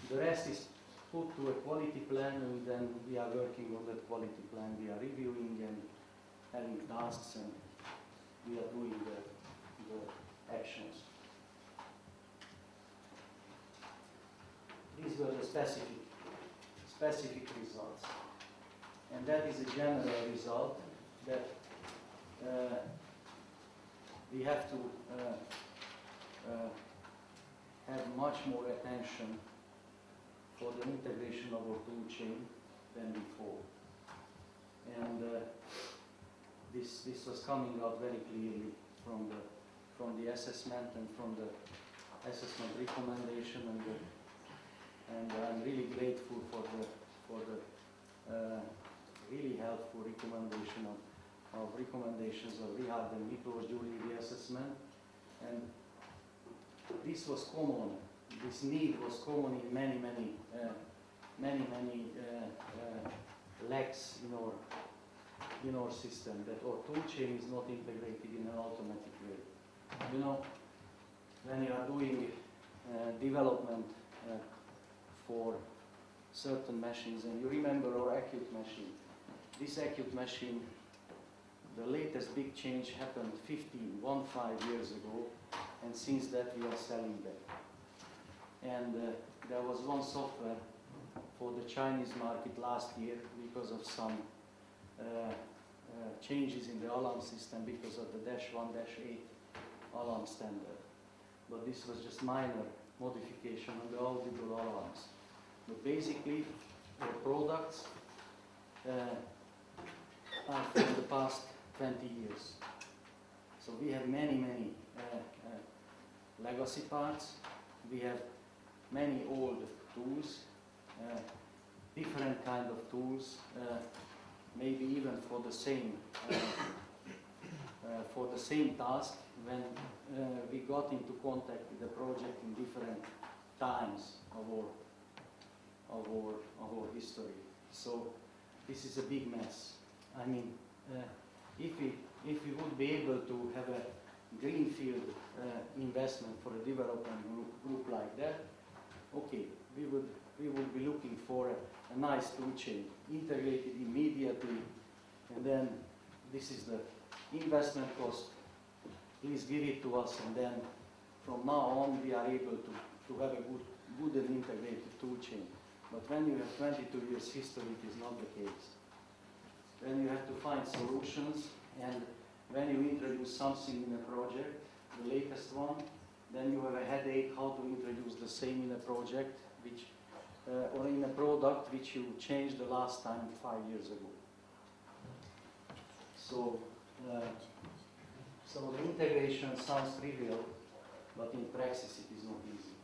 the rest is put to a quality plan, and then we are working on that quality plan. We are reviewing and having tasks, and we are doing the actions. These were the specific results. And that is a general result that we have to have much more attention for the integration of our tool chain than before. And this was coming out very clearly from the assessment and from the assessment recommendation, and I'm really grateful for the really helpful recommendations of Richard and Mitos during the assessment. And this was common. This need was common in many lacks in our system, that our tool chain is not integrated in an automatic way. You know, when you are doing development for certain machines, and you remember our acute machine. This acute machine, the latest big change happened 15 years ago, and since that we are selling them. And there was one software for the Chinese market last year because of some changes in the alarm system because of the -1, -8 alarm standard. But this was just minor modification on the audible alarms. But basically, our products are from the past 20 years. So we have many legacy parts. We have many old tools, different kind of tools, maybe even for the same task. When we got into contact with the project in different times of our history. So this is a big mess. I mean, if we would be able to have a greenfield investment for a development group like that, okay, we would be looking for a nice tool chain, integrated immediately, and then this is the investment cost. Please give it to us, and then from now on we are able to have a good and integrated tool chain. But when you have 22 years history, it is not the case. Then you have to find solutions, and when you introduce something in a project, the latest one, then you have a headache how to introduce the same in a project, which or in a product which you changed the last time 5 years ago. So the integration sounds trivial, but in practice it is not easy.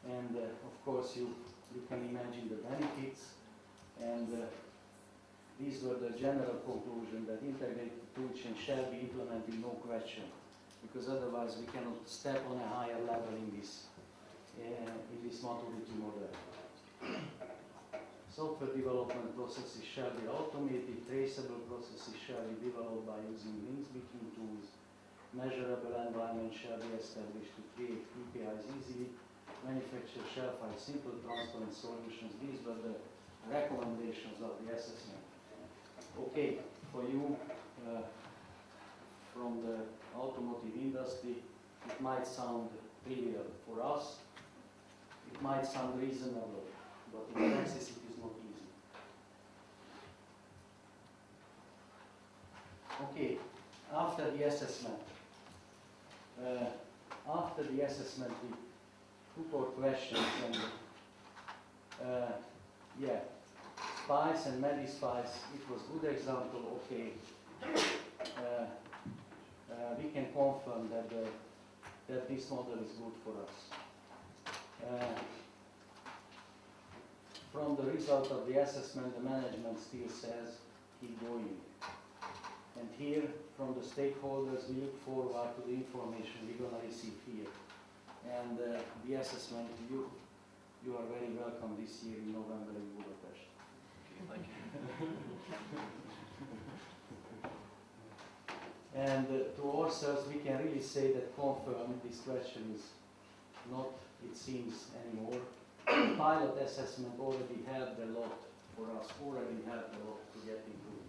And of course you can imagine the benefits, and these were the general conclusion that integrated tool chain shall be implemented, no question, because otherwise we cannot step on a higher level in this maturity model. Software development processes shall be automated, traceable processes shall be developed by using links between tools, measurable environment shall be established to create KPIs easily, manufacturers shall find simple, transparent solutions. These were the recommendations of the assessment. Okay, for you from the automotive industry, it might sound trivial. For us, it might sound reasonable, but in practice it is not easy. Okay, after the assessment, we took our questions, and yeah, SPICE and MediSPICE, it was good example. Okay, we can confirm that this model is good for us. From the result of the assessment, the management still says keep going. And here, from the stakeholders, we look forward to the information we're going to receive here. And the assessment, you are very welcome this year in November in Budapest. Thank you. And to ourselves, we can really say that confirm this question is not, it seems, anymore. The pilot assessment already helped a lot for us, already helped a lot to get into it.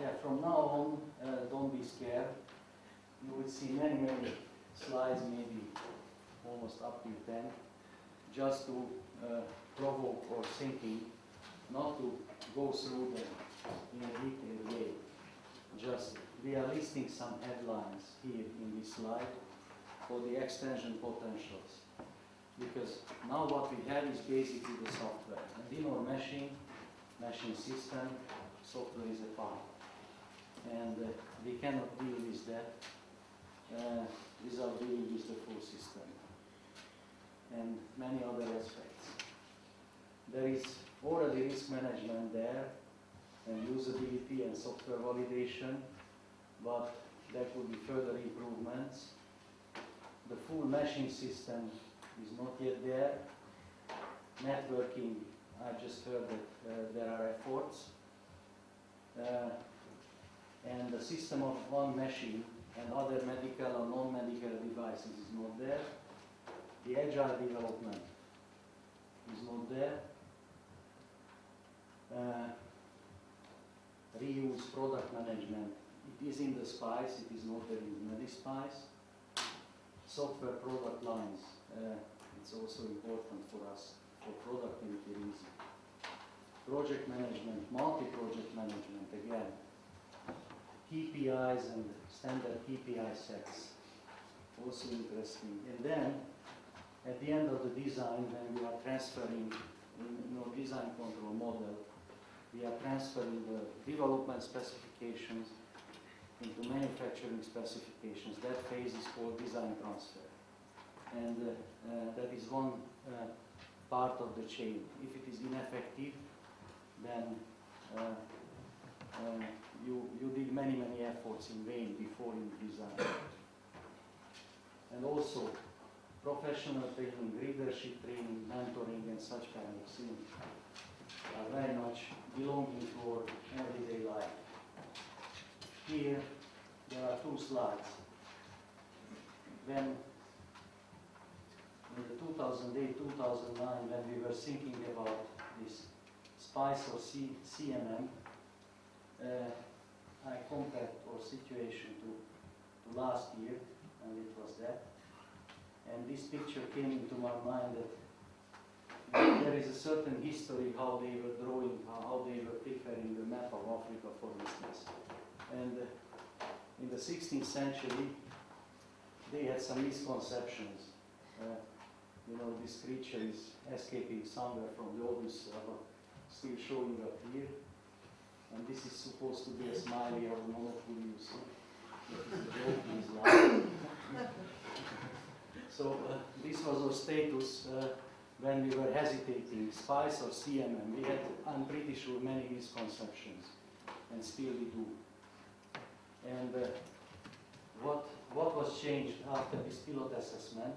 Yeah, from now on, don't be scared. You will see many, many slides, maybe almost up to 10, just to provoke or thinking, not to go through them in a detailed way. Just, we are listing some headlines here in this slide for the extension potentials. Because now what we have is basically the software. And in our machine system, software is a part. And we cannot deal with that without dealing with the full system. And many other aspects. There is already risk management there, and usability and software validation, but there could be further improvements. The full machine system is not yet there. Networking, I just heard that there are efforts. And the system of one machine and other medical or non-medical devices is not there. The agile development is not there. Reuse product management, it is in the SPICE, it is not there in MediSPICE. Software product lines, it's also important for us for productivity reasons. Project management, multi-project management, again. KPIs and standard KPI sets, also interesting. And then, at the end of the design, when we are transferring in our design control model, we are transferring the development specifications into manufacturing specifications. That phase is called design transfer. And that is one part of the chain. If it is ineffective, then you did many, many efforts in vain before in design. And also, professional training, leadership training, mentoring, and such kind of things are very much belonging to our everyday life. Here, there are two slides. When in the 2008-2009, when we were thinking about this SPICE or CMM, I compared our situation to last year, and it was that. And this picture came into my mind that there is a certain history how they were drawing, how they were preparing the map of Africa, for instance. And in the 16th century, they had some misconceptions. You know, this creature is escaping somewhere from the Odyssey, still showing up here. And this is supposed to be a smiley or a monopoly, you see. That is a joke in his life. So this was our status when we were hesitating, SPICE or CMM. We had, I'm pretty sure, many misconceptions, and still we do. And what was changed after this pilot assessment?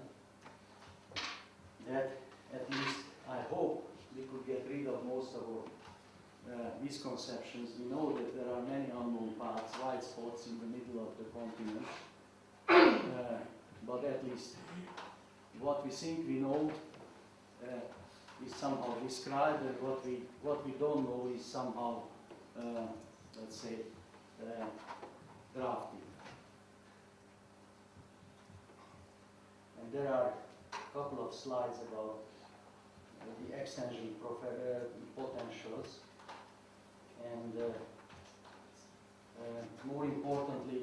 That at least, I hope, we could get rid of most of our misconceptions. We know that there are many unknown paths, white spots in the middle of the continent. But at least what we think we know is somehow described, and what we don't know is somehow, let's say, drafted. And there are a couple of slides about the extension potentials, and more importantly,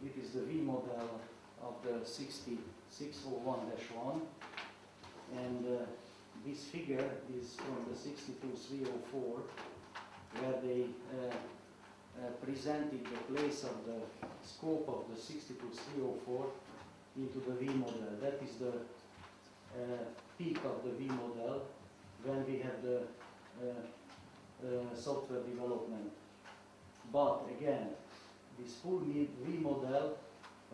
it is the V model of the 60601-1, and this figure is from the 62304, where they presented the place of the scope of the 62304 into the V model. That is the peak of the V model when we have the software development. But again, this full V model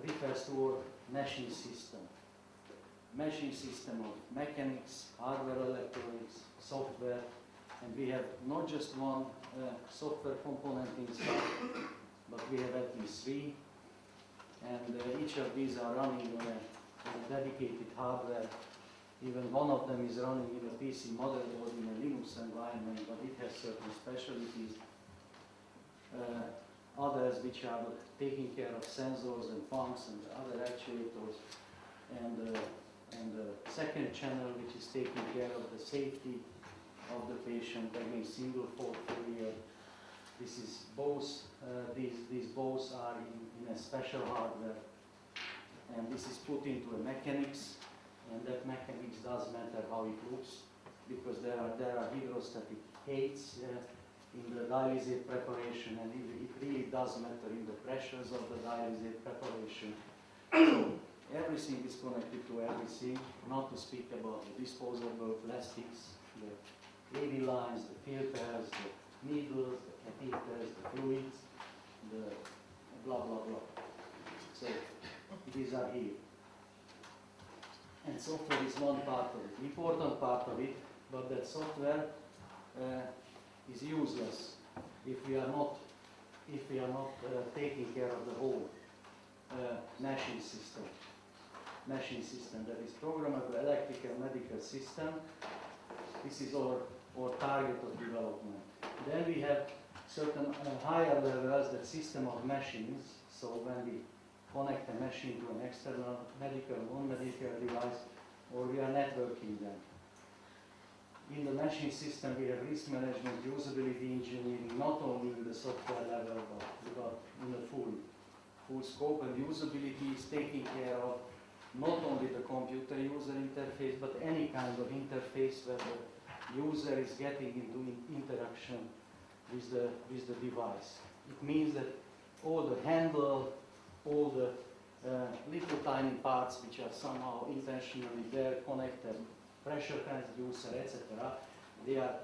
refers to our machine system. Machine system of mechanics, hardware, electronics, software, And we have not just one software component inside, but we have at least 3. And each of these are running on a dedicated hardware. Even one of them is running in a PC motherboard in a Linux environment, but it has certain specialties. Others which are taking care of sensors and pumps and other actuators. And the second channel which is taking care of the safety of the patient, again single fault failure. This is both, these both are in a special hardware, and this is put into a mechanics, and that mechanics does matter how it looks, because there are hydrostatic heights in the dialysate preparation, and it really does matter in the pressures of the dialysate preparation. So everything is connected to everything, not to speak about the disposable plastics, the AV lines, the filters, the needles, the catheters, the fluids, the blah blah blah. So these are here. And software is one part of it, important part of it, but that software is useless if we are not taking care of the whole machine system. Machine system, that is programmable electrical medical system. This is our target of development. Then we have certain higher levels, the system of machines. So when we connect a machine to an external medical, non-medical device, or we are networking them. In the machine system, we have risk management, usability engineering, not only in the software level, but in a full scope. And usability is taking care of not only the computer user interface, but any kind of interface where the user is getting into interaction with the device. It means that all the handle, all the little tiny parts which are somehow intentionally there, connected, pressure transducer, etc., they are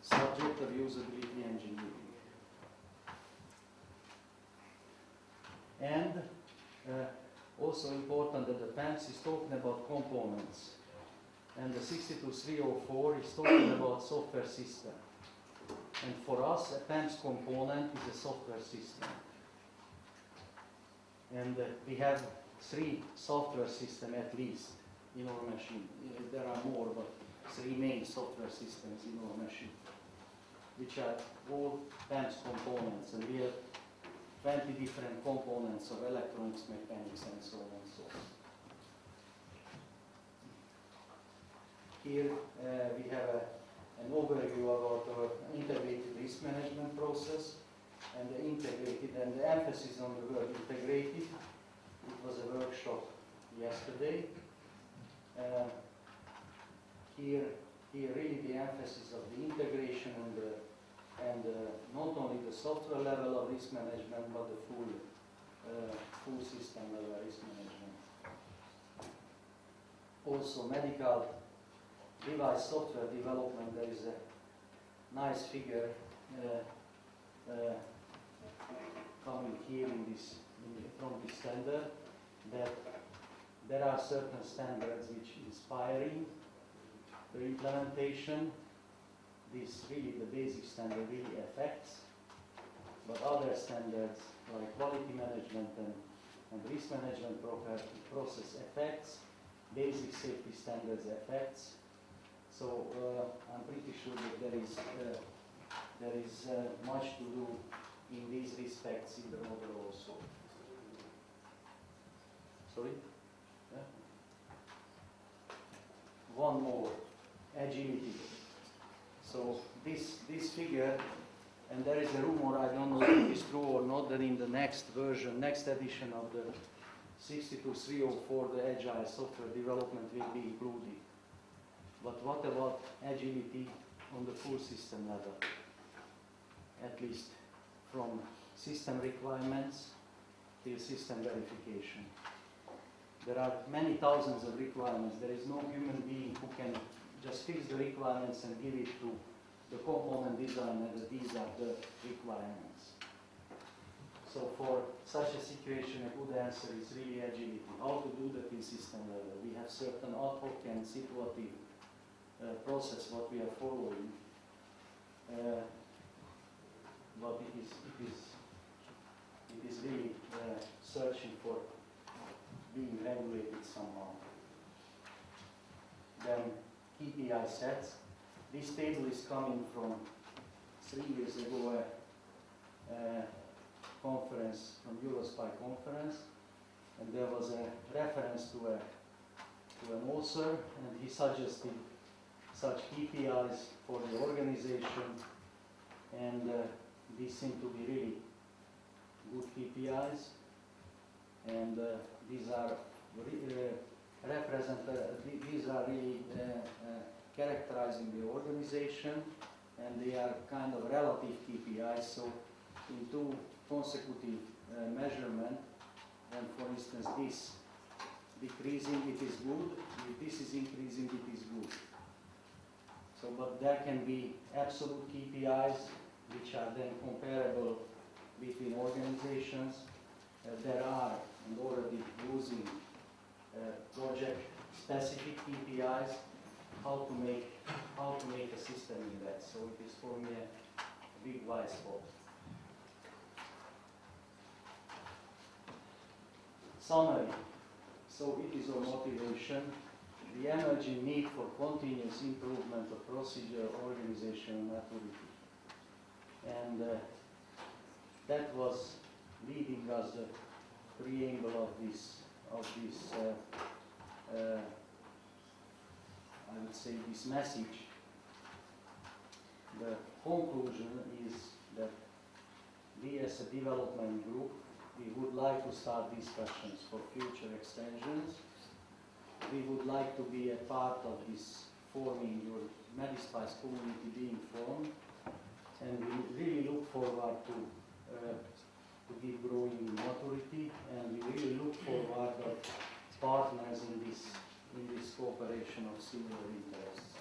subject of usability engineering. And also important that the PAMS is talking about components, and the 62304 is talking about software system. And for us, a PAMS component is a software system. And we have 3 software systems at least in our machine. There are more, but 3 main software systems in our machine, which are all PAMS components. And we have 20 different components of electronics, mechanics, and so on and so on. Here we have an overview about our integrated risk management process, and the integrated, and the emphasis on the word integrated. It was a workshop yesterday. Here really the emphasis of the integration and not only the software level of risk management, but the full system level risk management. Also medical device software development. There is a nice figure coming here from this standard, that there are certain standards which inspiring the implementation. This really, the basic standard really affects, but other standards like quality management and risk management process affects, basic safety standards affects. So I'm pretty sure that there is much to do in these respects in the model also. Sorry? Yeah? One more, agility. So this figure, and there is a rumor, I don't know if it is true or not, that in the next version, next edition of the 62304, the agile software development will be included. But what about agility on the full system level? At least from system requirements till system verification. There are many thousands of requirements. There is no human being who can just fix the requirements and give it to the component designer that these are the requirements. So for such a situation, a good answer is really agility. How to do that in system level? We have certain ad hoc and situative process what we are following. but it is really searching for being regulated somehow. Then KPI sets. This table is coming from 3 years ago, a conference, from EuroSPI conference, and there was a reference to an author, and he suggested such KPIs for the organization, and these seem to be really good KPIs, and these are these are really characterizing the organization, and they are kind of relative KPIs. So in 2 consecutive measurements, and for instance this decreasing, it is good. If this is increasing, it is good. So, but there can be absolute KPIs which are then comparable between organizations. There are, and already using project-specific KPIs, how to make a system in that. So it is for me a big blind spot. Summary. So it is our motivation, the emerging need for continuous improvement of procedure, organization, maturity. And that was leading us the preamble of this I would say this message. The conclusion is that we as a development group, we would like to start discussions for future extensions. We would like to be a part of this forming your MediSPICE community being formed, and we really look forward to keep growing in maturity, and we really look forward to partners in this cooperation of similar interests.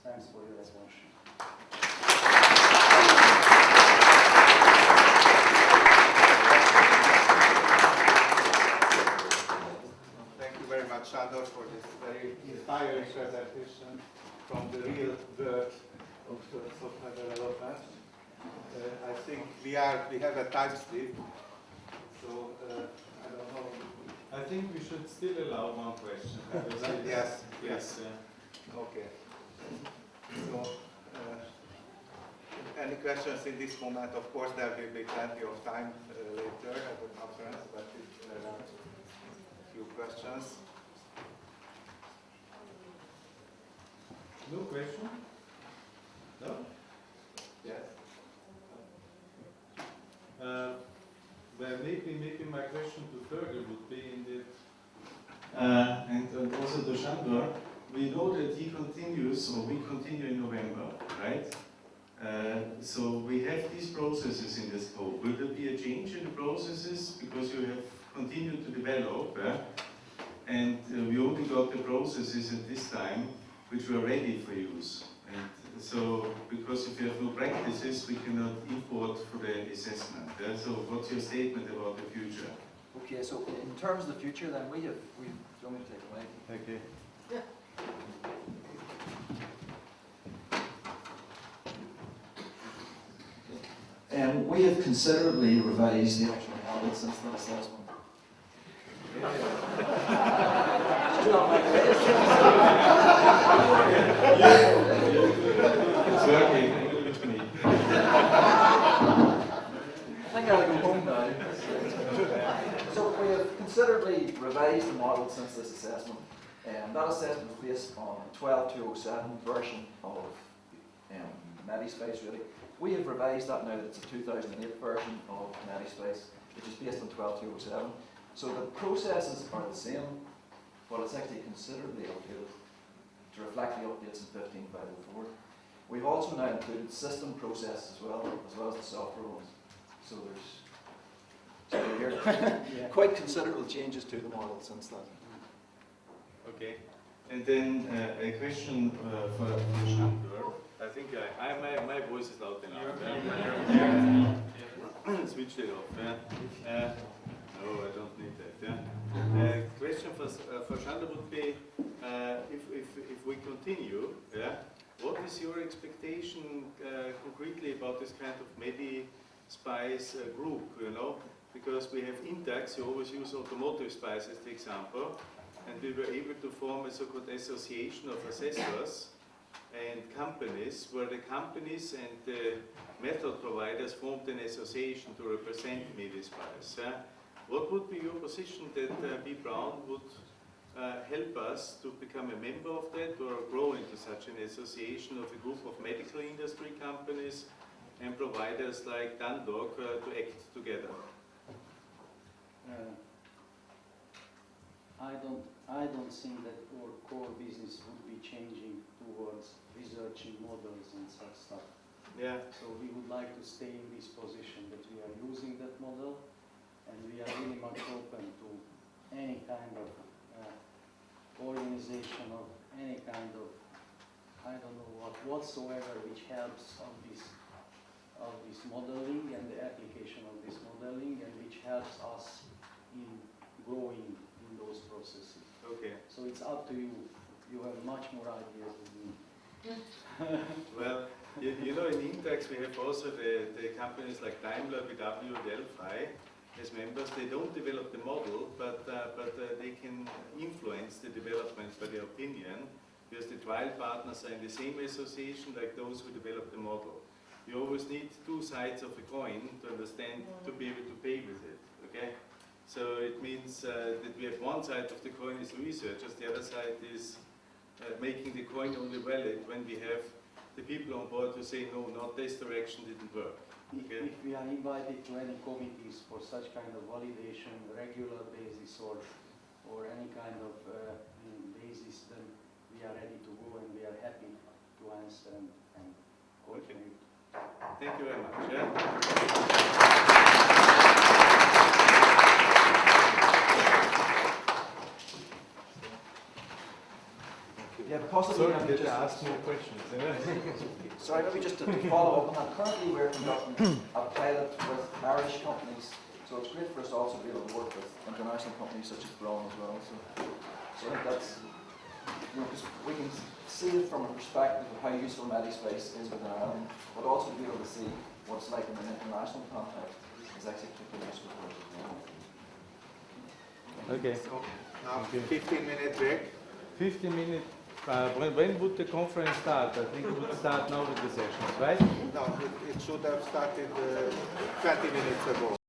Thanks for your attention. Thank you very much, Sándor, for this very inspiring presentation from the real world of software development. I think we have a time slip, so I don't know. I think we should still allow one question. Yes, Yes. Okay. So, any questions in this moment? Of course, there will be plenty of time later at the conference, but there are a few questions. No question? No? Yes. Well, maybe my question to Fergal would be in that, and also to Sándor, we know that he continues, or we continue in November, right? So we have these processes in the scope. Will there be a change in the processes because you have continued to develop, and we only got the processes at this time which were ready for use. And so, because if you have no practices, we cannot import for the assessment. So, what's your statement about the future? Okay, so in terms of the future, then we've let me take away. Okay. We have considerably revised the actual model since that assessment. It's working with me. I think I'll go home now. So we have considerably revised the model since this assessment. That assessment was based on 12.207 version of MediSPICE, really. We have revised that now. It's a 2008 version of MediSPICE, which is based on 12.207. So the processes are the same, but it's actually considerably updated to reflect the updates in 15.504. We've also now included system processes as well as the software ones. So there are quite considerable changes to the model since then. Okay. And then a question for Sándor. I think my voice is loud enough. Switch it off. No, I don't need that. Question for Sándor would be, if we continue, what is is your expectation concretely about this kind of MediSPICE group, you know? Because we have Intax, you always use automotive spice as the example, and we were able to form a so-called association of assessors and companies, where the companies and the method providers formed an association to represent MediSPICE. What would be your position that BBraun would help us to become a member of that or grow into such an association of a group of medical industry companies and providers like Dundalk to act together? I don't think that our core business would be changing towards researching models and such stuff. Yeah. So we would like to stay in this position that we are using that model, and we are really much open to any kind of organization of any kind of, I don't know what whatsoever, which helps of this modeling and the application of this modeling, and which helps us in growing in those processes. Okay. So it's up to you. You have much more ideas than me. Well, you know, in Intax we have also the companies like Daimler, VW, Delphi as members. They don't develop the model, but they can influence the development by their opinion, because the trial partners are in the same association like those who develop the model. You always need two sides of a coin to understand, to be able to pay with it, okay? So it means that we have one side of the coin is researchers, the other side is making the coin only valid when we have the people on board who say, no, not this direction didn't work. Okay? If we are invited to any committees for such kind of validation, regular basis or any kind of basis, then we are ready to go and we are happy to answer and coordinate. Okay. Thank you very much. Yeah? Yeah, possibly. Sorry that I asked more questions. Sorry, maybe just to follow up on that. Currently we're conducting a pilot with Irish companies, so it's great for us also to be able to work with international companies such as BBraun as well. So I think that's, you know, because we can see it from a perspective of how useful MediSPICE is within Ireland, but also to be able to see what it's like in an international context is actually particularly useful for us as well. Okay. So now 15-minute break. 15 minutes. When would the conference start? I think it would start now with the sessions, right? No, it should have started 20 minutes ago.